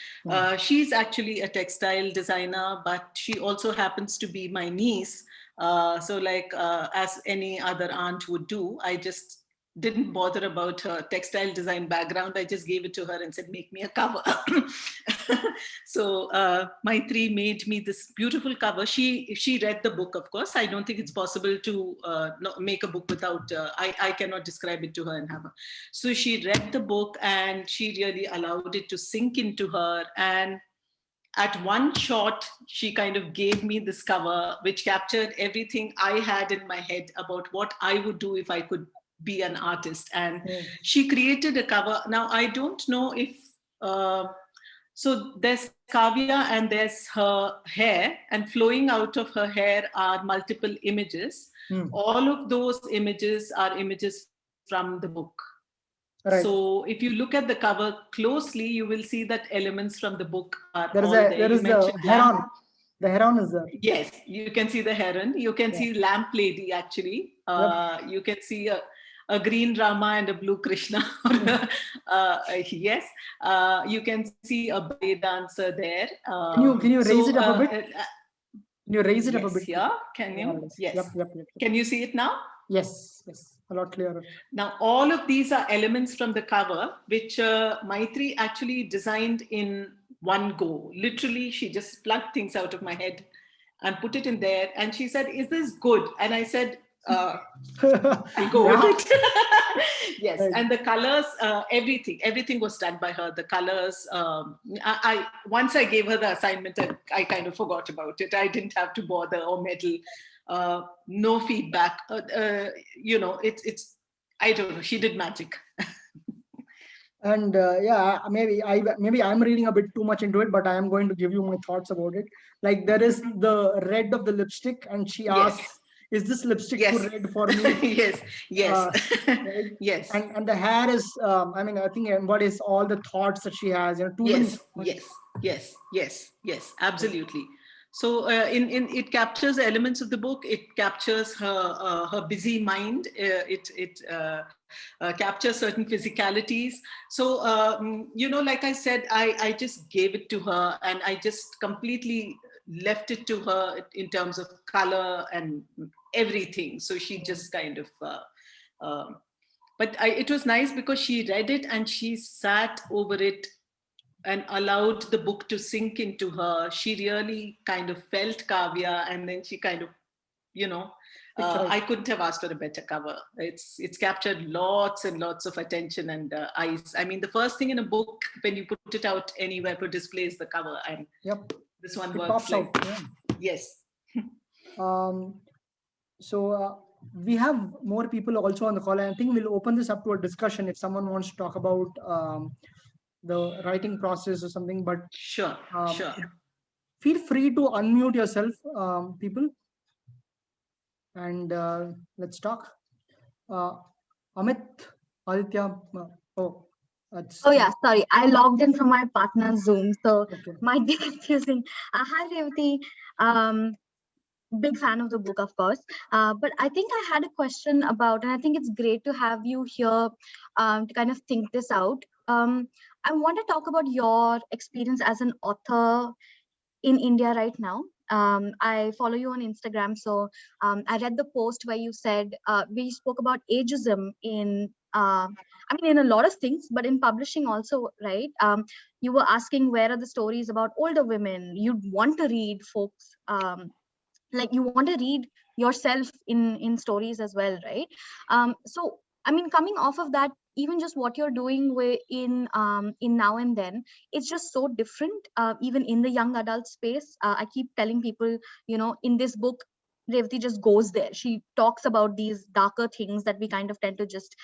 She's actually a textile designer, but she also happens to be my niece. So like as any other aunt would do, I just didn't bother about her textile design background. I just gave it to her and said, make me a cover. So Maitri made me this beautiful cover. She read the book, of course. I don't think it's possible to make a book without, I cannot describe it to her and have her. So she read the book and she really allowed it to sink into her. And at one shot, she kind of gave me this cover, which captured everything I had in my head about what I would do if I could be an artist. And she created a cover. Now, I don't know if, so there's Kavya and there's her hair, and flowing out of her hair are multiple images. All of those images are images from the book. Right. So if you look at the cover closely, you will see that elements from the book are all there. There is the heron. The heron is there. Yes, you can see the heron. You can see lamp lady actually. You can see a green Rama and a blue Krishna. Yes, you can see a ballet dancer there. Can you raise it up a bit? Can you raise it up a bit? Yeah, can you? Yes. Yep. Can you see it now? Yes, a lot clearer. Now, all of these are elements from the cover, which Maitri actually designed in one go. Literally, she just plugged things out of my head and put it in there. And she said, is this good? And I said, I'll go with it. Yes. Right. And the colors, everything was done by her. The colors, once I gave her the assignment, I kind of forgot about it. I didn't have to bother or meddle. No feedback. It's I don't know. She did magic. And maybe I'm reading a bit too much into it, but I am going to give you my thoughts about it. Like there is the red of the lipstick, and she asks, "Is this lipstick too red for me?" Yes. Right? Yes. And the hair is, I think it embodies all the thoughts that she has. Yes. Absolutely. So it captures the elements of the book. It captures her busy mind. It captures certain physicalities. So like I said, I just gave it to her, and I just completely left it to her in terms of color and everything. So she just kind of. But it was nice because she read it and she sat over it and allowed the book to sink into her. She really kind of felt Kavya, and then she kind of, I couldn't have asked for a better cover. It's captured lots and lots of attention and eyes. I mean, the first thing in a book, when you put it out anywhere for display, is the cover. And this one works like, yes. So we have more people also on the call. I think we'll open this up to a discussion if someone wants to talk about the writing process or something, but sure. Feel free to unmute yourself, people, and let's talk. Amit, Aditya, oh, that's Oh yeah, sorry. I logged in from my partner's Zoom, so okay. might be confusing. Hi Revati. Um, Big fan of the book, of course. But I think I had a question about, and I think it's great to have you here to kind of think this out. I want to talk about your experience as an author in India right now. I follow you on Instagram, so I read the post where you said we spoke about ageism in. I mean, in a lot of things, but in publishing also, right? You were asking where are the stories about older women? You'd want to read folks, like you want to read yourself in stories as well, right? So I mean, coming off of that, even just what you're doing in Now and Then, it's just so different, even in the young adult space. I keep telling people, in this book, Revati just goes there. She talks about these darker things that we kind of tend to just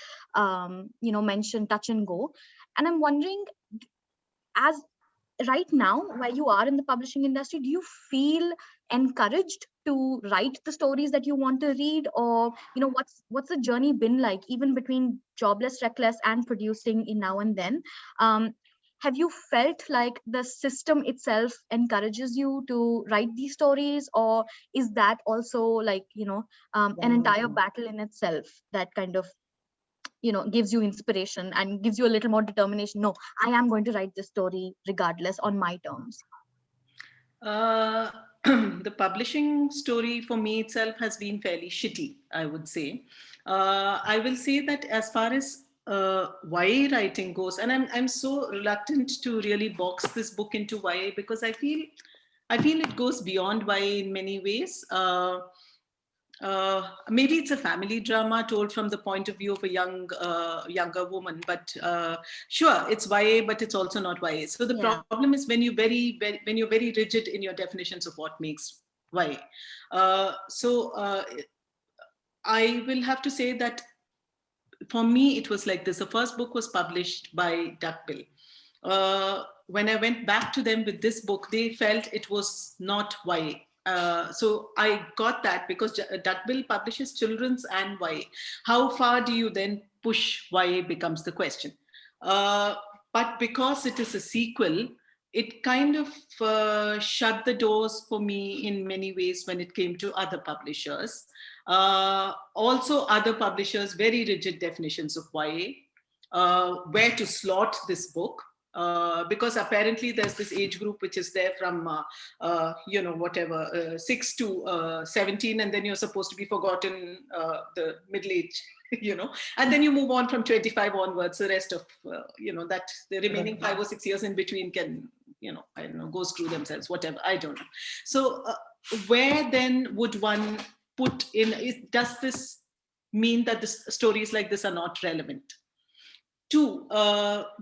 mention, touch and go. And I'm wondering, as right now where you are in the publishing industry, do you feel encouraged to write the stories that you want to read? Or what's the journey been like, even between Jobless Reckless and producing in Now and Then? Have you felt like the system itself encourages you to write these stories, or is that also like an entire battle in itself that kind of gives you inspiration and gives you a little more determination? No, I am going to write this story regardless, on my terms. Uh, the publishing story for me itself has been fairly shitty, I would say. I will say that as far as YA writing goes, and I'm so reluctant to really box this book into YA, because I feel it goes beyond YA in many ways. Maybe it's a family drama told from the point of view of a younger woman, but sure, it's YA, but it's also not YA. So the problem is when you're very rigid in your definitions of what makes YA. I will have to say that for me, it was like this. The first book was published by Duckbill. When I went back to them with this book, they felt it was not YA. So I got that because Duckbill publishes children's and YA. How far do you then push YA becomes the question. But because it is a sequel, it kind of shut the doors for me in many ways when it came to other publishers. Also, other publishers, very rigid definitions of YA, where to slot this book. Because apparently there's this age group which is there from, 6 to 17, and then you're supposed to be forgotten the middle age, and then you move on from 25 onwards. The rest of, that the remaining 5 or 6 years in between can, I don't know, go screw themselves, whatever, I don't know. So where then would one put in, does this mean that the stories like this are not relevant? Two,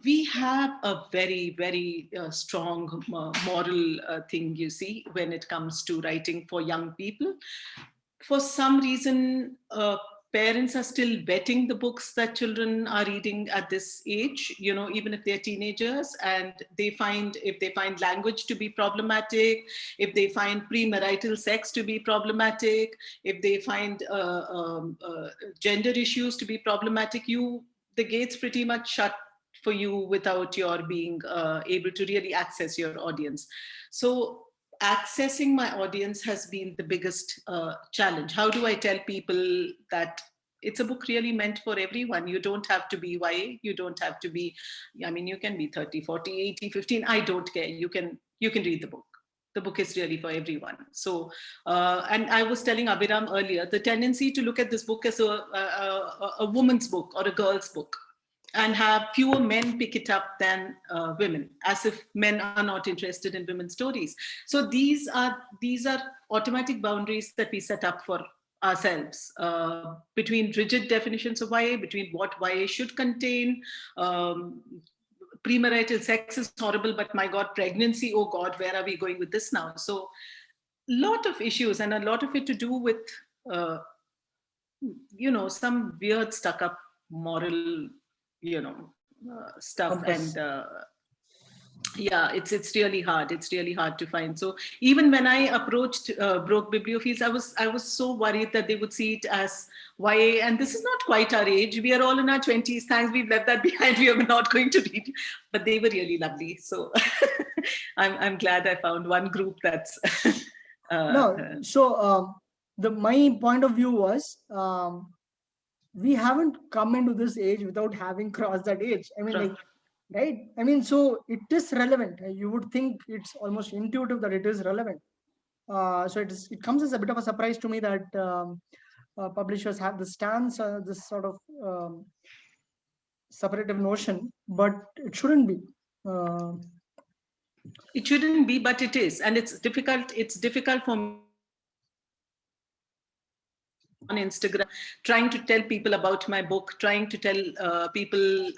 we have a very, very strong moral thing, you see, when it comes to writing for young people. For some reason, parents are still vetting the books that children are reading at this age, even if they're teenagers, and if they find language to be problematic, if they find premarital sex to be problematic, if they find gender issues to be problematic, the gates pretty much shut for you without your being able to really access your audience. So accessing my audience has been the biggest challenge. How do I tell people that it's a book really meant for everyone? You don't have to be YA. You don't have to be, you can be 30, 40, 80, 15. I don't care. You can read the book. The book is really for everyone. So, and I was telling Abhiram earlier, the tendency to look at this book as a woman's book or a girl's book, and have fewer men pick it up than women, as if men are not interested in women's stories. So these are automatic boundaries that we set up for ourselves, between rigid definitions of YA, between what YA should contain. Premarital sex is horrible, but my God, pregnancy, oh God, where are we going with this now? So a lot of issues, and a lot of it to do with, some weird stuck up moral, stuff. And Yeah, it's really hard. It's really hard to find. So even when I approached Broke Bibliophiles, I was so worried that they would see it as YA, and this is not quite our age. We are all in our 20s. Thanks, we've left that behind. We are not going to read. But they were really lovely. So I'm glad I found one group that's. No, so my point of view was, we haven't come into this age without having crossed that age. I mean, like, right? I mean, so it is relevant. You would think it's almost intuitive that it is relevant. So it comes as a bit of a surprise to me that publishers have the stance, this sort of separative notion, but it shouldn't be. It shouldn't be, but it is, and it's difficult. It's difficult for me on Instagram, trying to tell people about my book, trying to tell people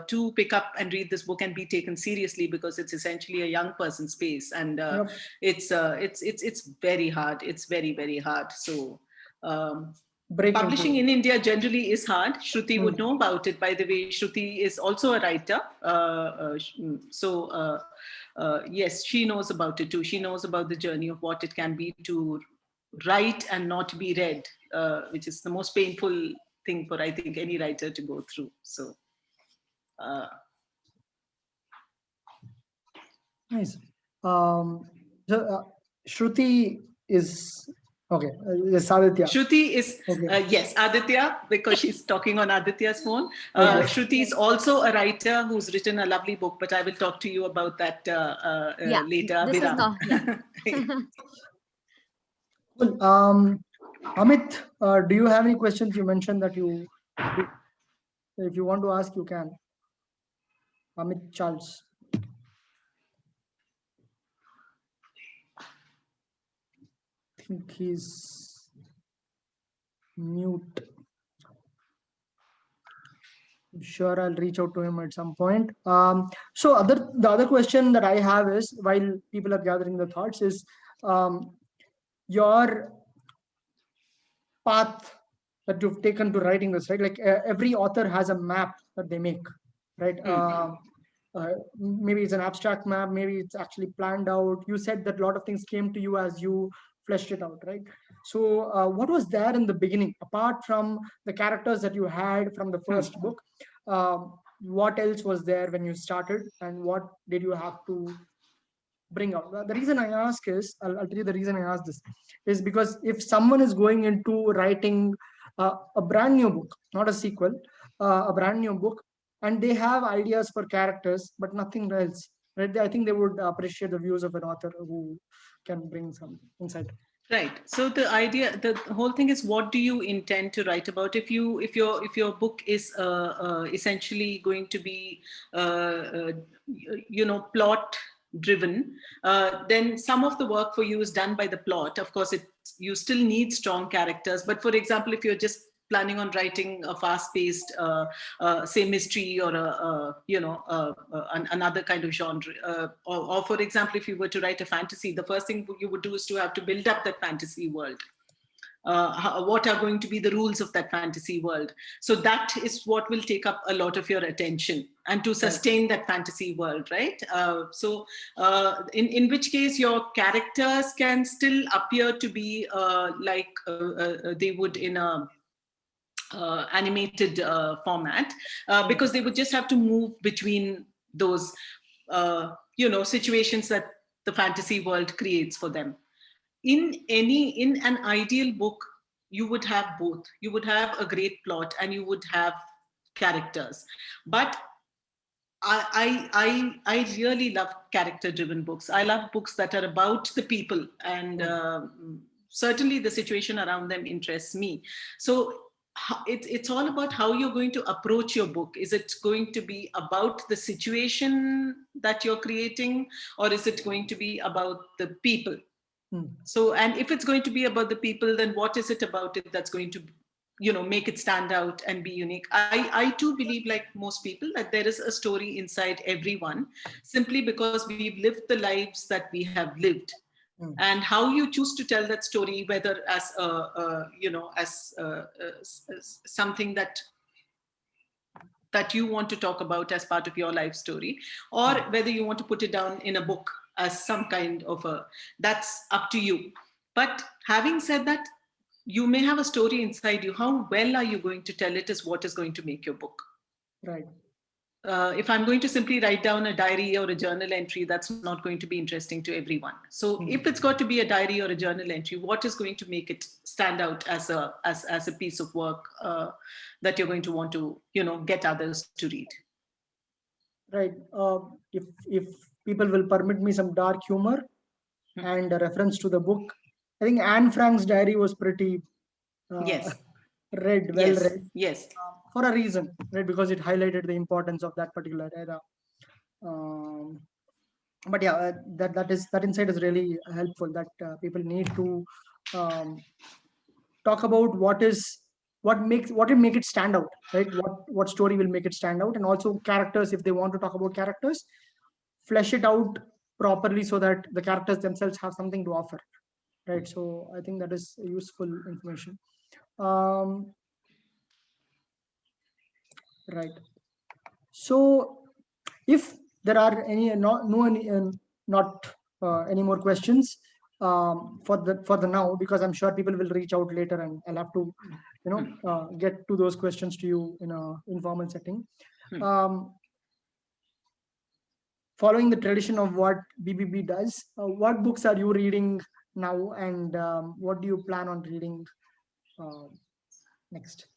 to pick up and read this book and be taken seriously, because it's essentially a young person space, and Yep. it's very hard. It's very, very hard. So Breaking publishing through. in India generally is hard. Shruti would know about it. By the way, Shruti is also a writer. Yes, she knows about it too. She knows about the journey of what it can be to write and not be read, which is the most painful thing for, I think, any writer to go through. So Nice. Shruti is okay. Yes, Aditya. Shruti is, Okay. yes, Aditya, because she's talking on Aditya's phone. Okay. Shruti is also a writer who's written a lovely book, but I will talk to you about that Yeah, later. this is Abhiram. not, yeah. Cool. Amit, do you have any questions? You mentioned that if you want to ask, you can. Amit Charles. I think he's mute. I'm sure I'll reach out to him at some point. So the other question that I have is, while people are gathering the thoughts, is your path that you've taken to writing this, right? Like every author has a map that they make, right? Maybe it's an abstract map, maybe it's actually planned out. You said that a lot of things came to you as you fleshed it out, right? So what was there in the beginning, apart from the characters that you had from the first book? What else was there when you started, and what did you have to bring out? The reason I ask is, I'll tell you the reason I ask this is because if someone is going into writing a brand new book, not a sequel, a brand new book, and they have ideas for characters but nothing else, right? I think they would appreciate the views of an author who can bring some insight. Right. So the idea, the whole thing is, what do you intend to write about? If your book is essentially going to be, plot driven, then some of the work for you is done by the plot. Of course, you still need strong characters. But for example, if you're just planning on writing a fast-paced, say, mystery or another kind of genre, or for example, if you were to write a fantasy, the first thing you would do is to have to build up that fantasy world. What are going to be the rules of that fantasy world? So that is what will take up a lot of your attention, and to sustain that fantasy world, right? In which case your characters can still appear to be like they would in a animated format, because they would just have to move between those situations that the fantasy world creates for them. In an ideal book, you would have both. You would have a great plot and you would have characters. But I really love character driven books. I love books that are about the people, and certainly the situation around them interests me. So it's all about how you're going to approach your book. Is it going to be about the situation that you're creating, or is it going to be about the people? So, and if it's going to be about the people, then what is it about it that's going to make it stand out and be unique? I too believe, like most people, that there is a story inside everyone, simply because we've lived the lives that we have lived. And how you choose to tell that story, whether as something that that you want to talk about as part of your life story, or whether you want to put it down in a book as some kind of that's up to you. But having said that, you may have a story inside you. How well are you going to tell it is what is going to make your book. Right. If I'm going to simply write down a diary or a journal entry, that's not going to be interesting to everyone. So if it's got to be a diary or a journal entry, what is going to make it stand out as a piece of work that you're going to want to, get others to read? Right. If people will permit me some dark humor and a reference to the book, I think Anne Frank's diary was pretty yes. read. Yes. For a reason, right? Because it highlighted the importance of that particular era. But yeah, that insight is really helpful. That people need to talk about what will make it stand out, right? What story will make it stand out, and also characters. If they want to talk about characters, flesh it out properly so that the characters themselves have something to offer, right? So I think that is useful information. Right. So if there are any not any more questions for the now, because I'm sure people will reach out later and I'll have to get to those questions to you in a informal setting. Following the tradition of what BBB does, what books are you reading now, and what do you plan on reading next?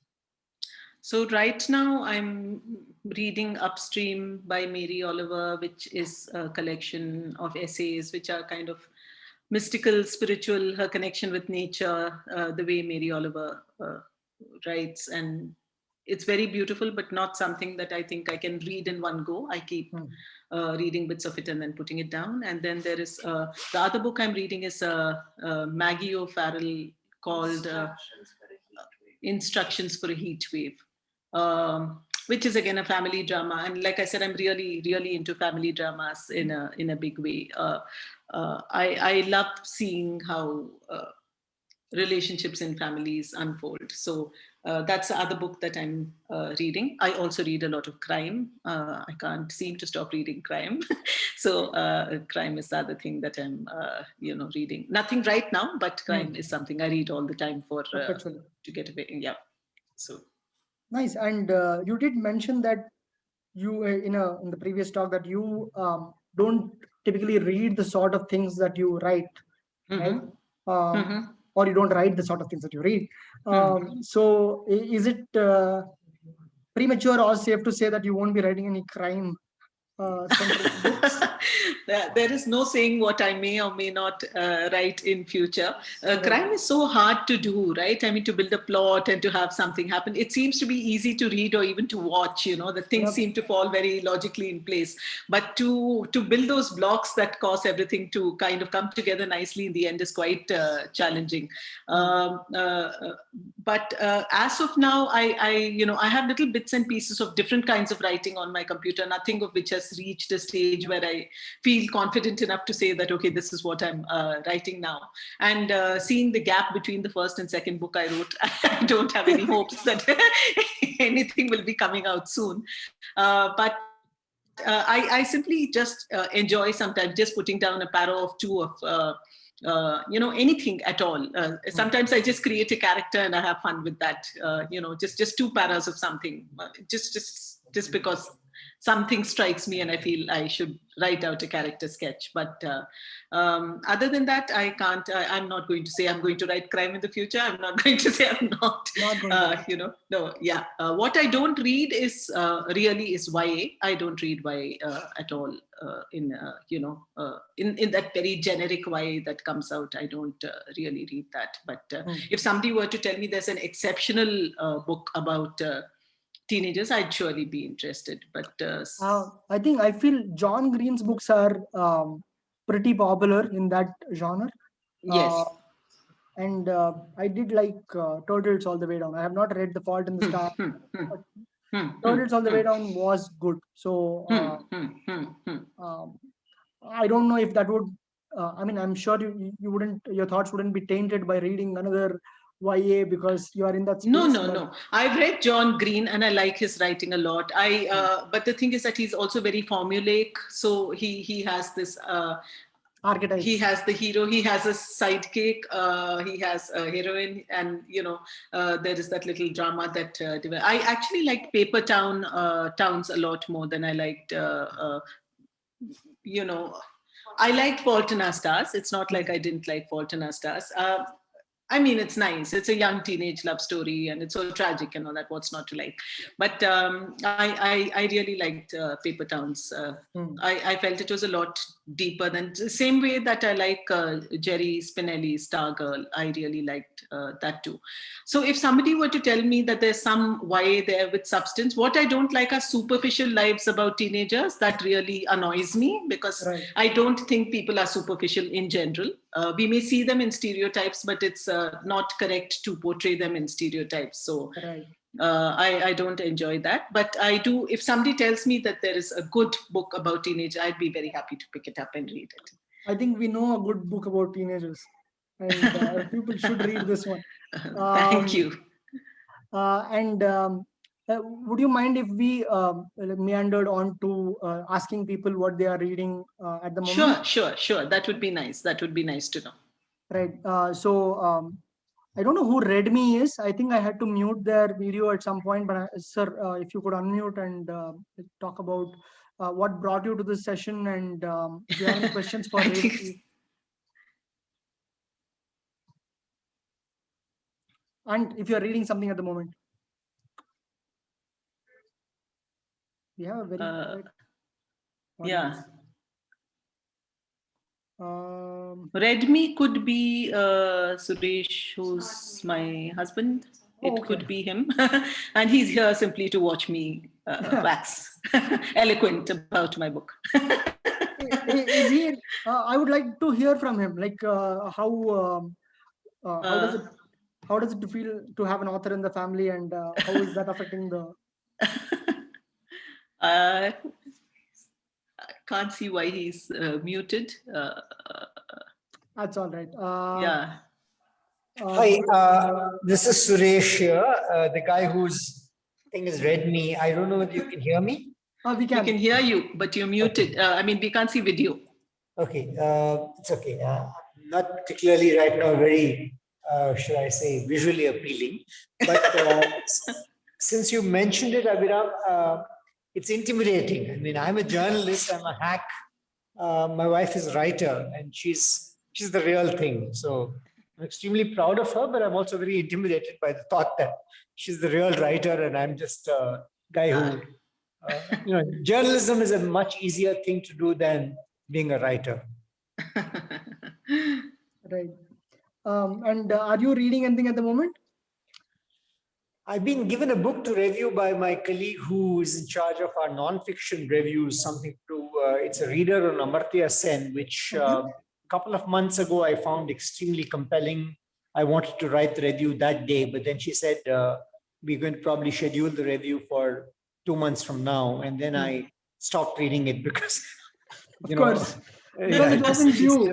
So right now I'm reading Upstream by Mary Oliver, which is a collection of essays which are kind of mystical, spiritual, her connection with nature, the way Mary Oliver writes. And it's very beautiful, but not something that I think I can read in one go. I keep reading bits of it and then putting it down. And then there is the other book I'm reading is Maggie O'Farrell called Instructions for a Heat Wave. Which is again a family drama, and like I said, I'm really, really into family dramas in a big way. I love seeing how relationships in families unfold. So that's the other book that I'm reading. I also read a lot of crime. I can't seem to stop reading crime. So crime is the other thing that I'm reading. Nothing right now, but crime is something I read all the time for to get away. Yeah. So. Nice. And you did mention that you in the previous talk that you don't typically read the sort of things that you write, right? Or you don't write the sort of things that you read. So is it premature or safe to say that you won't be writing any crime books? There is no saying what I may or may not write in future. Crime is so hard to do, right? I mean, to build a plot and to have something happen. It seems to be easy to read or even to watch, the things seem to fall very logically in place. But to build those blocks that cause everything to kind of come together nicely in the end is quite challenging. But as of now, I have little bits and pieces of different kinds of writing on my computer, nothing of which has reached a stage where I feel confident enough to say that, okay, this is what I'm writing now. And seeing the gap between the first and second book I wrote, I don't have any hopes that anything will be coming out soon. But I simply just enjoy sometimes just putting down a para of two of anything at all. Sometimes I just create a character and I have fun with that. Just two paras of something, just because something strikes me and I feel I should write out a character sketch. But other than that, I can't. I'm not going to say I'm going to write crime in the future. I'm not going to say I'm not. No. Yeah. What I don't read is really is YA. I don't read YA at all. In that very generic YA that comes out, I don't really read that. But if somebody were to tell me there's an exceptional book about teenagers, I'd surely be interested. But I feel John Green's books are pretty popular in that genre. Yes. And I did like Turtles All the Way Down. I have not read The Fault in the Stars. Turtles All the Way Down was good. So I don't know if that would. I'm sure you wouldn't. Your thoughts wouldn't be tainted by reading another YA because you are in that space? No. I've read John Green and I like his writing a lot. But the thing is that he's also very formulaic. So he has this Archetypes. He has the hero, he has a sidekick, he has a heroine, and there is that little drama that I actually liked Paper Towns a lot more than I liked I liked Fault in Our Stars. It's not like I didn't like Fault in Our Stars. I mean, it's nice. It's a young teenage love story, and it's so tragic and all that. What's not to like? But I really liked Paper Towns. I felt it was a lot deeper than the same way that I like Jerry Spinelli's Stargirl. I really liked that too. So if somebody were to tell me that there's some YA there with substance, what I don't like are superficial lives about teenagers. That really annoys me because I don't think people are superficial in general. We may see them in stereotypes, but it's not correct to portray them in stereotypes. So I don't enjoy that. But I do, if somebody tells me that there is a good book about teenage, I'd be very happy to pick it up and read it. I think we know a good book about teenagers, and people should read this one. Thank you. Would you mind if we meandered on to asking people what they are reading at the moment? Sure. That would be nice. That would be nice to know. Right. I don't know who Read Me is. I think I had to mute their video at some point, but sir, if you could unmute and talk about what brought you to this session, and if you have any questions for Revati. And if you're reading something at the moment. We have a very Read Me could be Suresh, who's my husband. It could be him. And he's here simply to watch me wax eloquent about my book. Is he, I would like to hear from him, like how does it feel to have an author in the family, and how is that affecting the... I can't see why he's muted. That's all right. Hi, this is Suresh here, the guy whose thing has read me. I don't know if you can hear me. We can. We can hear you, but you're muted. I mean, we can't see video. Okay, it's okay. Not particularly right now very, should I say, visually appealing. But since you mentioned it, Abhiram, it's intimidating. I mean, I'm a journalist, I'm a hack. My wife is a writer, and she's the real thing. So I'm extremely proud of her, but I'm also very intimidated by the thought that she's the real writer and I'm just a guy who, journalism is a much easier thing to do than being a writer. Right. And are you reading anything at the moment? I've been given a book to review by my colleague who is in charge of our non-fiction reviews, it's a reader on Amartya Sen, which a couple of months ago I found extremely compelling. I wanted to write the review that day, but then she said, we're going to probably schedule the review for 2 months from now. And then I stopped reading it because, of course, because it wasn't you.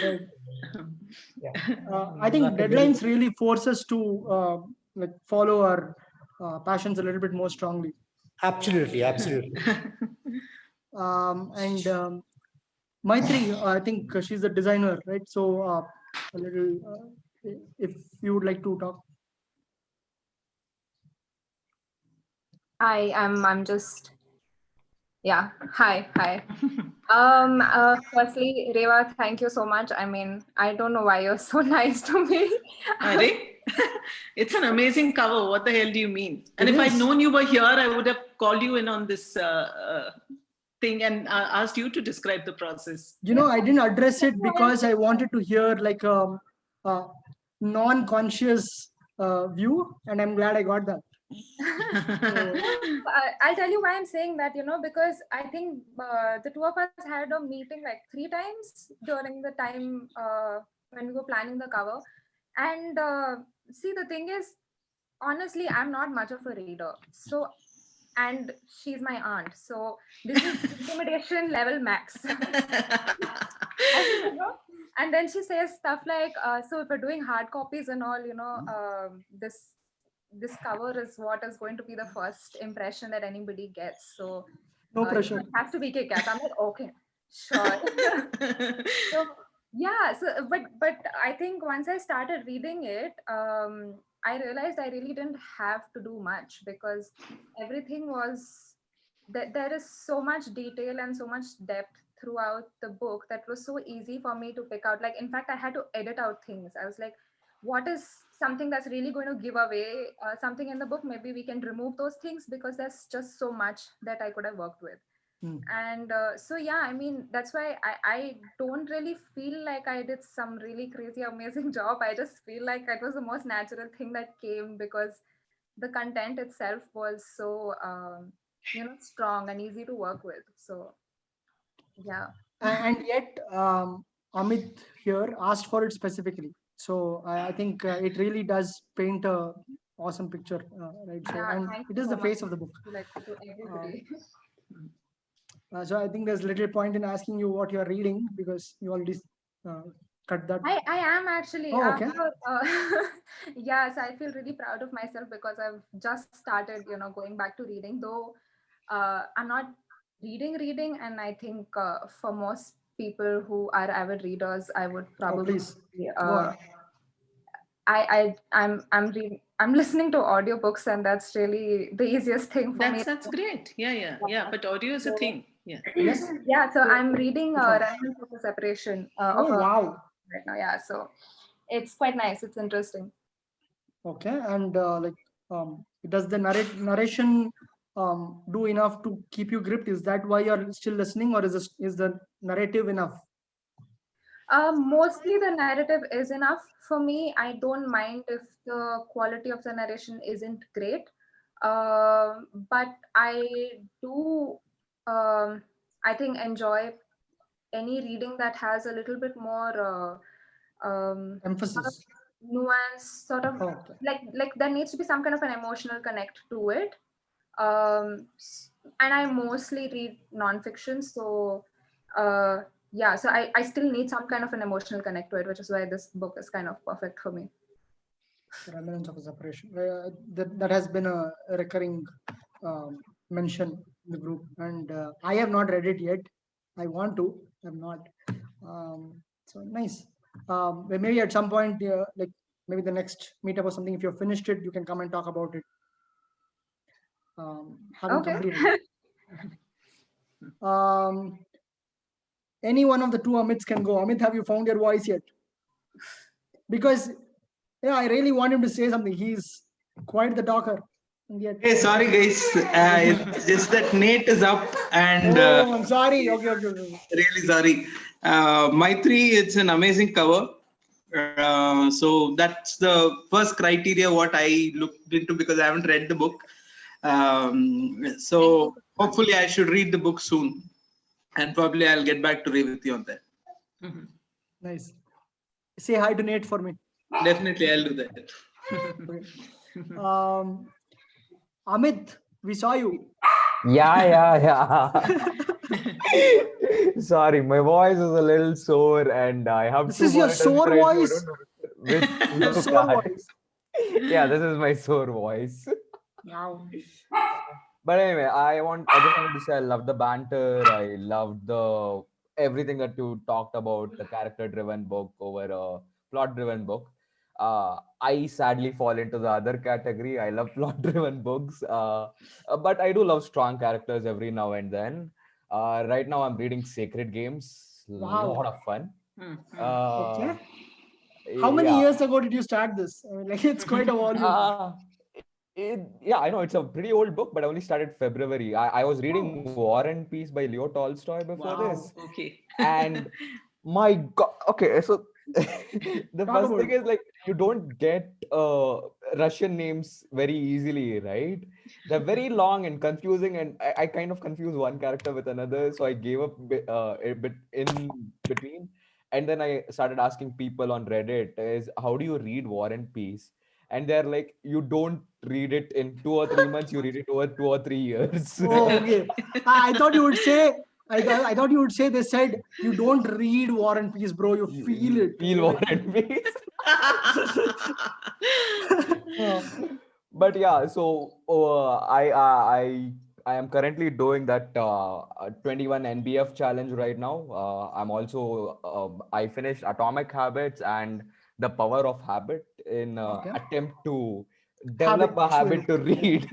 Right. I think deadlines really force us to follow our passions a little bit more strongly. Absolutely. Maitri, I think she's a designer, right? So a little, if you would like to talk. I'm just, yeah. Hi. Firstly, Reva, thank you so much. I mean, I don't know why you're so nice to me. It's an amazing cover. What the hell do you mean? And if I'd known you were here, I would have called you in on this thing and asked you to describe the process. I didn't address it because I wanted to hear like a non-conscious view, and I'm glad I got that. I'll tell you why I'm saying that, because I think the two of us had a meeting like 3 times during the time when we were planning the cover. And see, the thing is, honestly, I'm not much of a reader. So, and she's my aunt. So this is intimidation level max. And then she says stuff like, so if we're doing hard copies and all, this cover is what is going to be the first impression that anybody gets. So No pressure. it has to be Kick-Ass. I'm like, okay, sure. So yeah, but I think once I started reading it, I realized I really didn't have to do much, because everything was that there is so much detail and so much depth throughout the book that was so easy for me to pick out. Like, in fact, I had to edit out things. I was like, what is something that's really going to give away something in the book? Maybe we can remove those things, because there's just so much that I could have worked with. And so yeah, I mean, that's why I don't really feel like I did some really crazy amazing job. I just feel like it was the most natural thing that came, because the content itself was so strong and easy to work with. So yeah. And yet, Amit here asked for it specifically. So I think it really does paint a awesome picture, right? So, Yeah, and thank it you is so the face much, of the book. like, to everybody. So I think there's little point in asking you what you are reading, because you already cut that. I am actually. Oh, okay. Yes, I feel really proud of myself, because I've just started, going back to reading. Though I'm not reading, and I think for most people who are avid readers, I would Oh, probably. please go on. I'm listening to audiobooks, and that's really the easiest thing for me. That's great. Yeah. But audio is a thing. Yeah. Yes. Yeah, so I'm reading Which one? Remnants of a Separation Oh, of a wow. right now. Yeah, so it's quite nice. It's interesting. Okay. And does the narration do enough to keep you gripped? Is that why you're still listening, or is the narrative enough? Mostly the narrative is enough for me. I don't mind if the quality of the narration isn't great, but I do, I think, enjoy any reading that has a little bit more sort of Emphasis. nuance, sort of Oh, okay. like there needs to be some kind of an emotional connect to it. And I mostly read nonfiction, so yeah, so I still need some kind of an emotional connect to it, which is why this book is kind of perfect for me. Remnants of a Separation. That has been a recurring mention in the group, and I have not read it yet. I want to. I'm not. So nice. Maybe at some point, like maybe the next meetup or something, if you've finished it, you can come and talk about it. Having Okay. completed it. Any one of the two Amits can go. Amit, have you found your voice yet? Because I really want him to say something. He's quite the talker. And yet, Hey, sorry guys. It's just that Nate is up and I'm sorry. Okay. really sorry. Maitri, it's an amazing cover. So that's the first criteria what I looked into, because I haven't read the book. So hopefully I should read the book soon, and probably I'll get back to Revati on that. Nice. Say hi to Nate for me. Definitely, I'll do that. Okay. Amit, we saw you. Yeah. Sorry, my voice is a little sore, and I have This two is your monitors sore right now. I voice? don't know which Sore look at. voice. Yeah, this is my sore voice. Wow. But anyway, I just wanted to say I love the banter. I loved everything that you talked about, the character-driven book over a plot-driven book. I sadly fall into the other category. I love plot-driven books, but I do love strong characters every now and then. Right now, I'm reading Sacred Games. Wow. Lot of fun. Okay. How many years ago did you start this? I mean, like, it's quite a volume. I know it's a pretty old book, but I only started February. I was reading War and Peace by Leo Tolstoy before this. Okay. And my God, okay, so the first thing is, like, you don't get Russian names very easily, right? They're very long and confusing, and I kind of confuse one character with another, so I gave up a bit in between. And then I started asking people on Reddit, is how do you read War and Peace? And they're like, you don't read it in 2 or 3 months, you read it over 2 or 3 years. Oh, okay. I thought you would say I thought you would say they said you don't read War and Peace, bro. You feel it. Feel War and Peace. But yeah, so I am currently doing that 21 NBF challenge right now. I'm also I finished Atomic Habits and The Power of Habit in Okay. attempt to develop a habit to read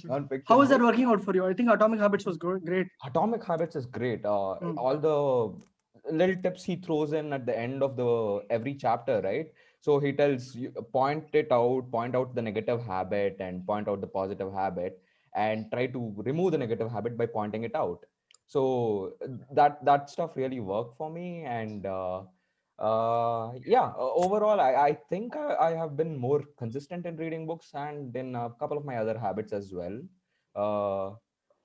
non-fiction. How is that books. working out for you? I think Atomic Habits was great. Atomic Habits is great. All the little tips he throws in at the end of the every chapter, right? So he tells you point out the negative habit and point out the positive habit, and try to remove the negative habit by pointing it out. So that stuff really worked for me, and yeah, overall, I think I have been more consistent in reading books and in a couple of my other habits as well.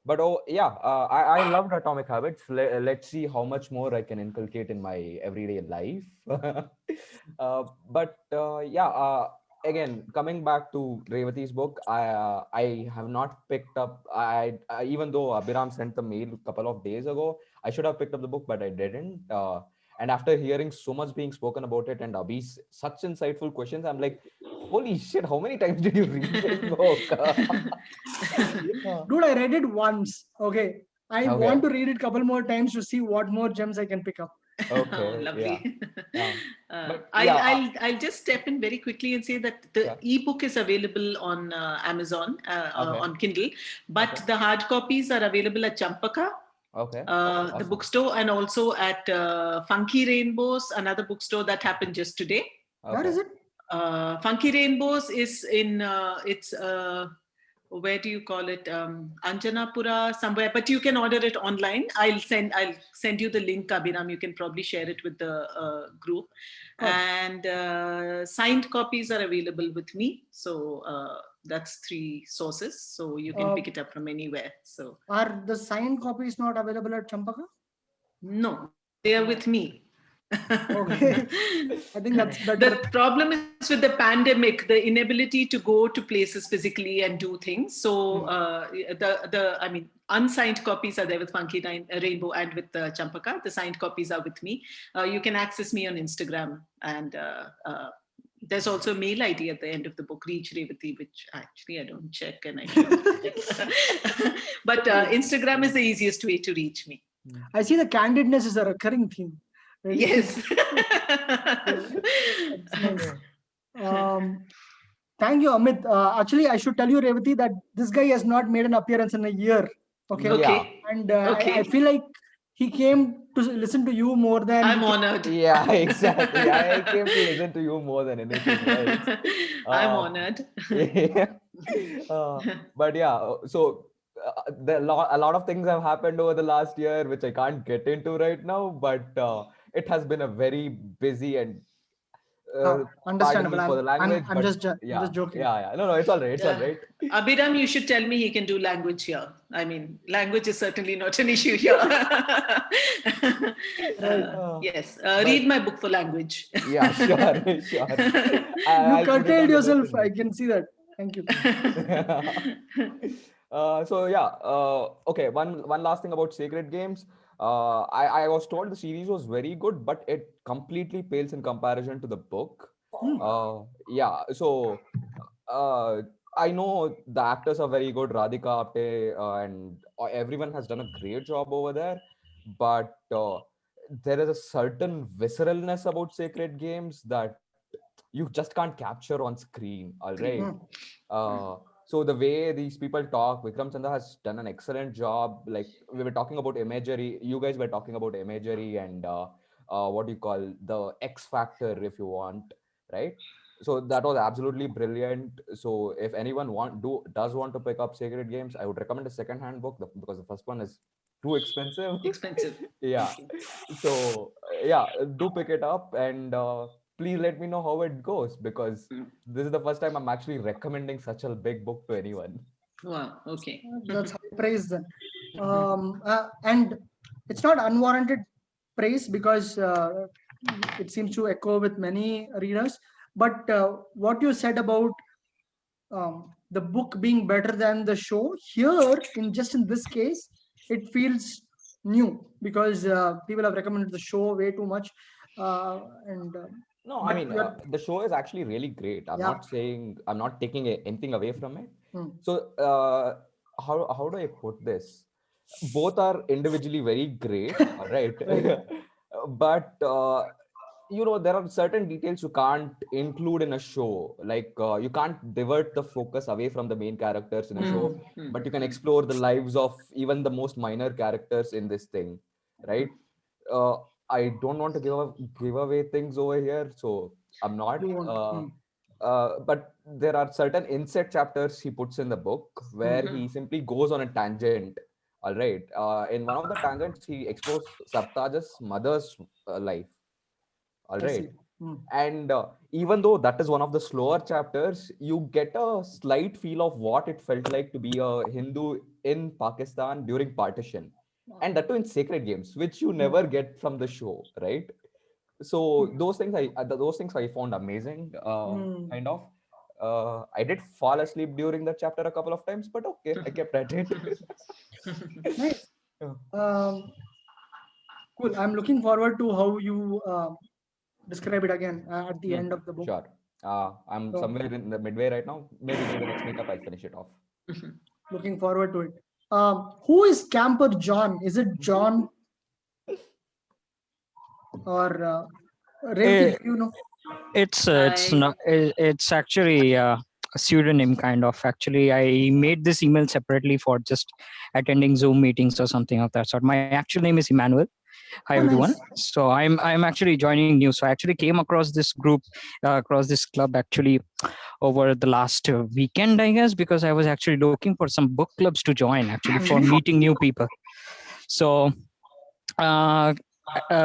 But oh yeah, I loved Atomic Habits. Let's see how much more I can inculcate in my everyday life. But yeah, again, coming back to Revati's book, I have not picked up. I even though Abhiram sent the mail a couple of days ago, I should have picked up the book, but I didn't. And after hearing so much being spoken about it and Abhi's such insightful questions, I'm like, holy shit, how many times did you read this book? Dude, I read it once. Okay. I Okay. want to read it a couple more times to see what more gems I can pick up. Okay. Oh, lovely. Yeah. But I'll, yeah, I'll just step in very quickly and say that the Yeah. ebook is available on Amazon, Okay. on Kindle, but Okay. the hard copies are available at Champaka, Okay. the Awesome. bookstore, and also at Funky Rainbows, another bookstore that happened just today. Where is it? Funky Rainbows is in it's where do you call it, Anjanapura somewhere, but you can order it online. I'll send you the link, Abhiram. You can probably share it with the group. Oh. And signed copies are available with me, so that's 3 sources, so you can pick it up from anywhere. So Are the signed copies not available at Champaka? no, they are with me. Okay. I think that's better. The problem is with the pandemic, the inability to go to places physically and do things. So I mean, unsigned copies are there with Funky Rainbow and with Champaka. The signed copies are with me. You can access me on Instagram, and there's also a mail ID at the end of the book, Reach Revati, which actually I don't check, and I should. But Instagram is the easiest way to reach me. I see the candidness is a recurring theme. Right? Yes. That's nice. Thank you, Amit. Actually, I should tell you, Revati, that this guy has not made an appearance in a year. Okay. Okay. And Okay. I feel like he came to listen to you more than. I'm honored. Yeah, exactly. I came to listen to you more than anything else. I'm honored. But yeah, so a lot of things have happened over the last year, which I can't get into right now, but it has been a very busy and Understandable. pardon me for the language, I'm but just yeah, joking. Yeah. No, it's all right. It's all right. Abhiram, you should tell me he can do language here. I mean, language is certainly not an issue here. Yes, read my book for language. Yeah, sure, sure. You curtailed yourself. I can see that. Thank you. So yeah, okay. One last thing about Sacred Games. I was told the series was very good, but it completely pales in comparison to the book. Yeah. So I know the actors are very good, Radhika Apte, and everyone has done a great job over there. But there is a certain visceralness about Sacred Games that you just can't capture on screen. All right. So the way these people talk, Vikram Chandra has done an excellent job. Like we were talking about imagery, you guys were talking about imagery and what do you call the X factor, if you want, right? So that was absolutely brilliant. So if anyone does want to pick up Sacred Games, I would recommend a second-hand book because the first one is too expensive. Expensive. Yeah. So yeah, do pick it up and please let me know how it goes, because this is the first time I'm actually recommending such a big book to anyone. Wow. Okay. That's high praise then. And it's not unwarranted praise because it seems to echo with many readers. But what you said about the book being better than the show, here, in this case, it feels new because people have recommended the show way too much. And No, I but mean, you're- the show is actually really great. I'm Yeah. not saying, I'm not taking anything away from it. Hmm. So, how do I put this? Both are individually very great, all right? Right. But there are certain details you can't include in a show. Like you can't divert the focus away from the main characters in a show, Hmm. but you can explore the lives of even the most minor characters in this thing, right? Uh, I don't want to give away things over here, so I'm not. You won't. But there are certain inset chapters he puts in the book where Mhm. he simply goes on a tangent. All right. In one of the tangents, he explores Sartaj's mother's life. All I right. see. Hmm. And even though that is one of the slower chapters, you get a slight feel of what it felt like to be a Hindu in Pakistan during partition, and that too in sacred games, which you never get from the show, right? So those things I found amazing. Hmm. Kind of. I did fall asleep during that chapter a couple of times, but okay, I kept at it. Nice. Yeah. Cool. I'm looking forward to how you describe it again at the Hmm. end of the book. Sure. I'm So- somewhere in the midway right now. Maybe the next meetup I'll finish it off. Looking forward to it. Who is Camper John? Is it John or Revati, do you know? It's I- not it's actually a pseudonym kind of. Actually, I made this email separately for just attending Zoom meetings or something of that sort. My actual name is Emmanuel. Hi Oh, everyone. nice. So I'm actually joining new. So I actually came across this group, across this club actually over the last weekend, I guess, because I was actually looking for some book clubs to join actually for meeting new people. So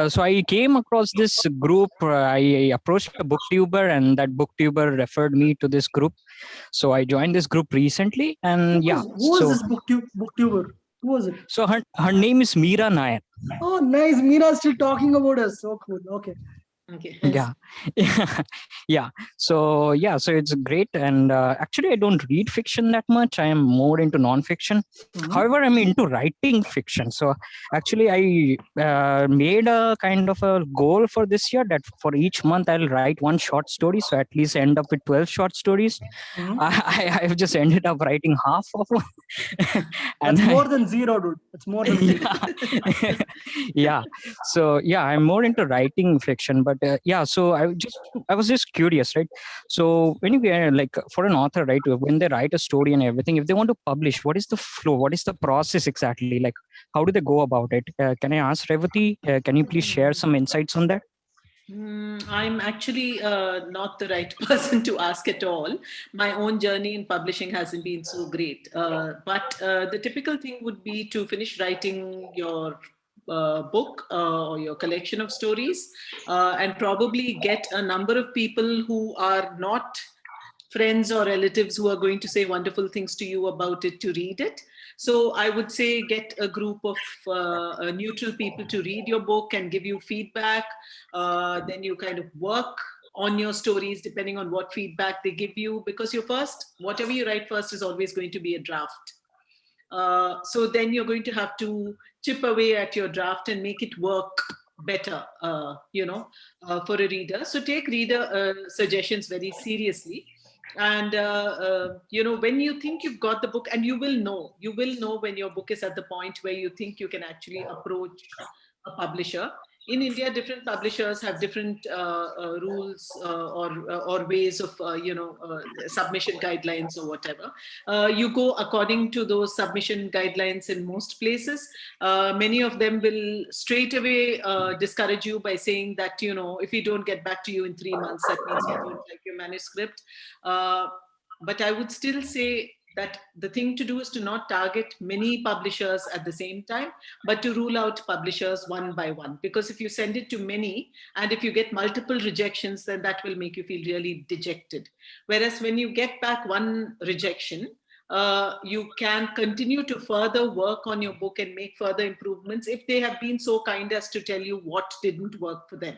so I came across this group. I approached a booktuber, and that booktuber referred me to this group. So I joined this group recently, and yeah. Who was So this booktuber? Who was it? so her name is Meera Nair. Oh, nice. Meera's still talking about us. So cool. Okay. Okay. Nice. Yeah. Yeah. So yeah, so it's great. And actually I don't read fiction that much. I am more into non-fiction. Mhm. However, I'm into writing fiction. So actually I made a kind of a goal for this year that for each month I'll write one short story, so at least end up with 12 short stories. Mhm. I've just ended up writing half of one. That's I- more than zero, dude. It's more than zero. yeah. Yeah, so yeah, I'm more into writing fiction, but yeah, so I was just curious, right? So when you get like for an author, right, when they write a story and everything, if they want to publish, what is the flow, what is the process exactly, like how do they go about it? Can I ask Revati, can you please share some insights on that? I'm actually not the right person to ask at all. My own journey in publishing hasn't been so great. But the typical thing would be to finish writing your book or your collection of stories and probably get a number of people who are not friends or relatives who are going to say wonderful things to you about it to read it. So I would say get a group of neutral people to read your book and give you feedback. Then you kind of work on your stories depending on what feedback they give you, because whatever you write first is always going to be a draft. So then you're going to have to chip away at your draft and make it work better, for a reader. So take reader suggestions very seriously. And when you think you've got the book, and you will know when your book is at the point where you think you can actually approach a publisher. In India, different publishers have different rules or ways of submission guidelines or whatever. You go according to those submission guidelines in most places. Many of them will straight away discourage you by saying that, if we don't get back to you in 3 months, that means we don't like your manuscript. But I would still say that the thing to do is to not target many publishers at the same time, but to rule out publishers one by one. Because if you send it to many, and if you get multiple rejections, then that will make you feel really dejected. Whereas when you get back one rejection, you can continue to further work on your book and make further improvements if they have been so kind as to tell you what didn't work for them.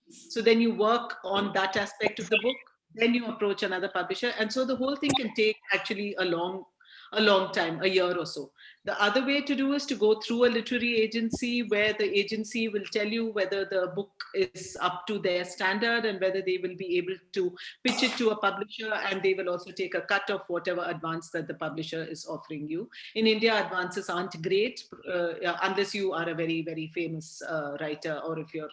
So then you work on that aspect of the book, then you approach another publisher. And so the whole thing can take actually a long a long time, a year or so. The other way to do is to go through a literary agency where the agency will tell you whether the book is up to their standard and whether they will be able to pitch it to a publisher, and they will also take a cut of whatever advance that the publisher is offering you. In India, advances aren't great unless you are a very, very famous writer, or if you're,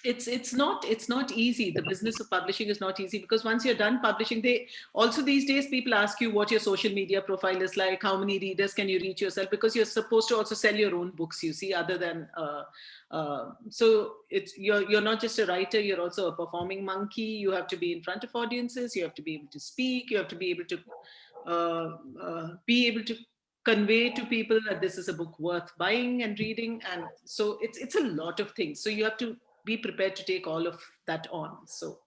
it's not easy. The business of publishing is not easy, because once you're done publishing, they also, these days, people ask you what your social media profile is like, how many readers can you reach yourself, because you're supposed to also sell your own books, you see, other than so it's you're not just a writer, you're also a performing monkey. You have to be in front of audiences, you have to be able to speak, you have to be able to convey to people that this is a book worth buying and reading. And so it's a lot of things, so you have to be prepared to take all of that on. So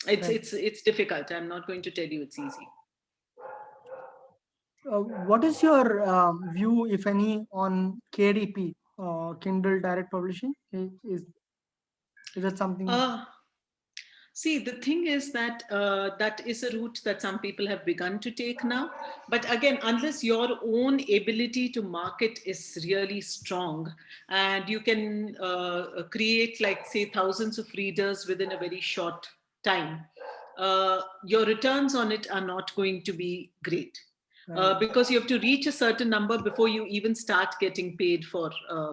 it's difficult. I'm not going to tell you it's easy. What is your view, if any, on KDP, Kindle Direct Publishing? Is that something? See, the thing is that that is a route that some people have begun to take now. But again, unless your own ability to market is really strong, and you can create, like, say, thousands of readers within a very short time, your returns on it are not going to be great. Because you have to reach a certain number before you even start getting paid for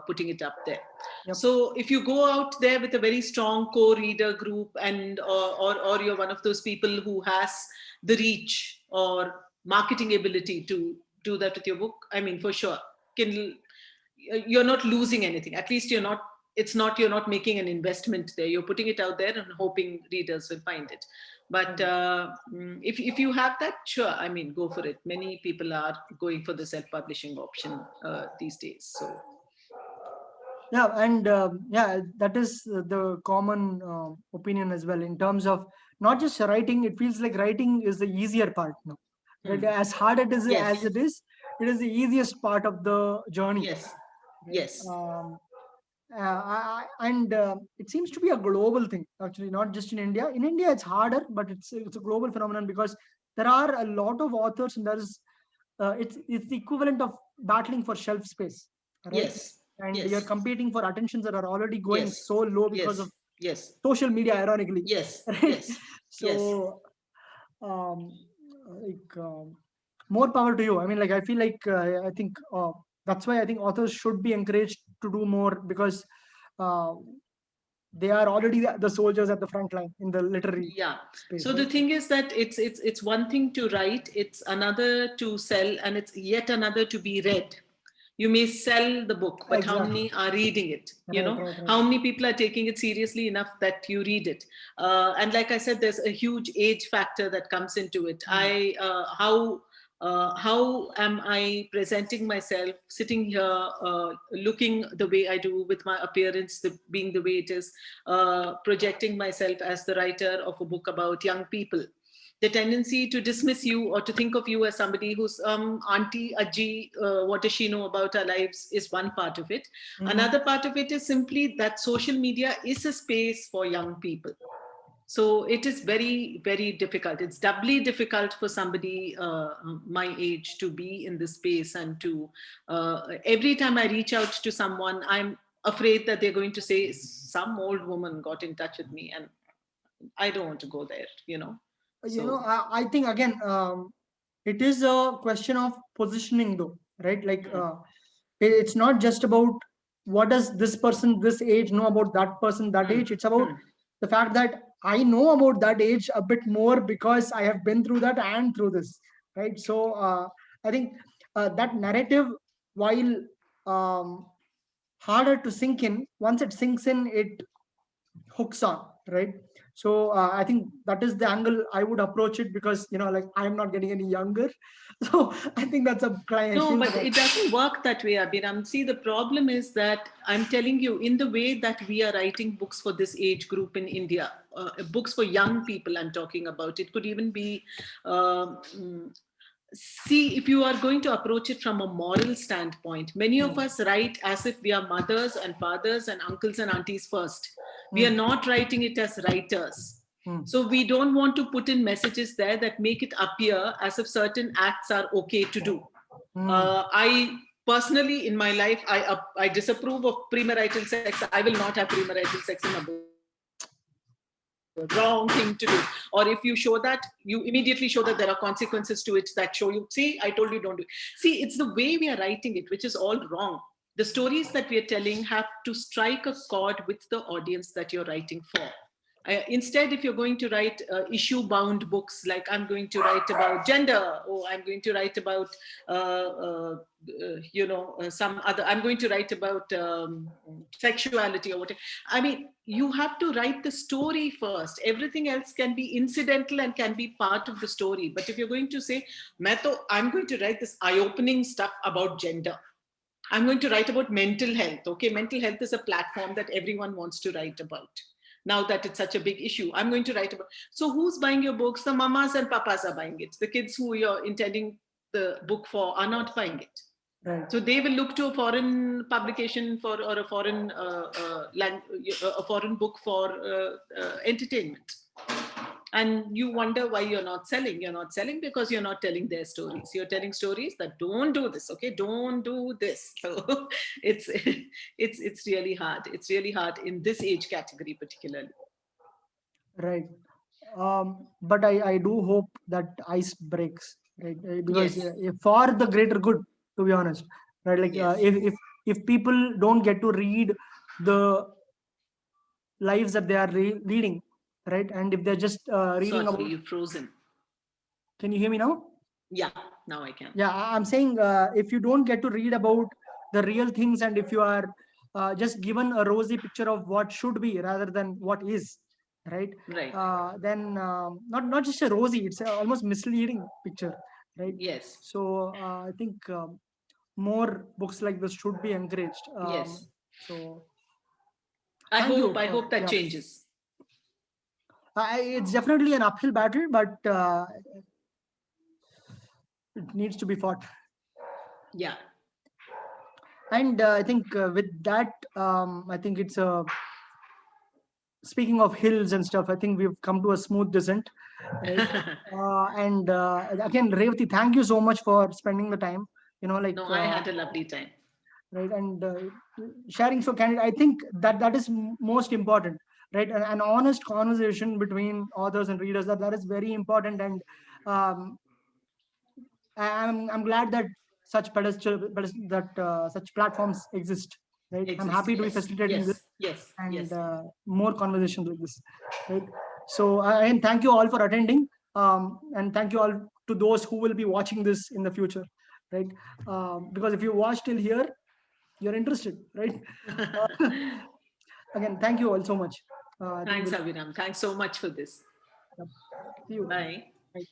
putting it up there. Yep. So if you go out there with a very strong core reader group, and or you're one of those people who has the reach or marketing ability to do that with your book, I mean, for sure, Kindle, you're not losing anything. At least you're not making an investment there. You're putting it out there and hoping readers will find it. But if you have that, sure, I mean, go for it. Many people are going for the self-publishing option these days. So yeah, and that is the common opinion as well, in terms of not just writing. It feels like writing is the easier part now. Right? As hard as it is the easiest part of the journey. Yes. Right? Yes. And it seems to be a global thing, actually, not just in India. In India, it's harder, but it's a global phenomenon, because there are a lot of authors, and there is it's the equivalent of battling for shelf space. Right? Yes. And yes. you're competing for attentions that are already going so low because of social media, ironically. Yes. Right? Yes. So more power to you. I mean, like, I feel like I think that's why I think authors should be encouraged to do more, because they are already the soldiers at the front line in the literary space. So right? the thing is that it's one thing to write, it's another to sell, and it's yet another to be read. You may sell the book, but how many are reading it? Right. How many people are taking it seriously enough that you read it? And like I said, there's a huge age factor that comes into it. How am I presenting myself, sitting here, looking the way I do, with my appearance being the way it is, projecting myself as the writer of a book about young people? The tendency to dismiss you or to think of you as somebody who's auntie, ajji, what does she know about our lives, is one part of it. Another part of it is simply that social media is a space for young people. So it is very, very difficult. It's doubly difficult for somebody my age to be in this space, and to every time I reach out to someone, I'm afraid that they're going to say some old woman got in touch with me, and I don't want to go there, I think, again, it is a question of positioning, though, right? Like, it's not just about what does this person this age know about that person that age. It's about the fact that I know about that age a bit more because I have been through that and through this, right? So I think that narrative, while harder to sink in, once it sinks in, it hooks on, right? So I think that is the angle I would approach it, because like, I'm not getting any younger, so I think that's a client. No, but it doesn't work that way, Abhiram. See, the problem is that I'm telling you, in the way that we are writing books for this age group in India, books for young people I'm talking about, it could even be see, if you are going to approach it from a moral standpoint, many of us write as if we are mothers and fathers and uncles and aunties first. We are not writing it as writers. So we don't want to put in messages there that make it appear as if certain acts are okay to do. I personally, in my life, I disapprove of premarital sex. I will not have premarital sex in a book. Wrong thing to do. Or if you show that, you immediately show that there are consequences to it that show you, see, I told you don't do it. See, it's the way we are writing it, which is all wrong. The stories that we are telling have to strike a chord with the audience that you're writing for. Instead, if you're going to write issue-bound books, like I'm going to write about gender, or I'm going to write about, some other, I'm going to write about sexuality or whatever. I mean, you have to write the story first. Everything else can be incidental and can be part of the story. But if you're going to say, I'm going to write this eye-opening stuff about gender. I'm going to write about mental health. Okay, mental health is a platform that everyone wants to write about. Now that it's such a big issue, I'm going to write about. So who's buying your books? The mamas and papas are buying it. The kids who you're intending the book for are not buying it. Right. So they will look to a foreign publication or a foreign book for entertainment. And you wonder why you're not selling. You're not selling because you're not telling their stories. You're telling stories that don't do this, okay? Don't do this. So it's really hard. It's really hard in this age category particularly. Right. But I do hope that ice breaks, right? Because for the greater good, to be honest, right? Like if people don't get to read the lives that they are leading, right? And if they're just reading about, you've frozen. Can you hear me now? Yeah, now I can. Yeah, I'm saying if you don't get to read about the real things, and if you are just given a rosy picture of what should be rather than what is, right? Then not just a rosy, it's almost misleading picture, right? Yes. So I think more books like this should be encouraged. Yes. So I hope that changes. It's definitely an uphill battle, but it needs to be fought. Yeah. And I think with that, I think it's speaking of hills and stuff, I think we've come to a smooth descent. Right? And again, Revati, thank you so much for spending the time. No, I had a lovely time. Right, and sharing so candid. I think that is most important, right? An honest conversation between authors and readers, that is very important. And I'm glad that such such platforms exist, right? I'm happy to be facilitating this. Yes. More conversations like this, right? So and thank you all for attending, and thank you all to those who will be watching this in the future, right? Because if you watch till here, you're interested, right? Again, thank you all so much. Thanks, Abhiram. Thanks so much for this. See you. Bye. Bye.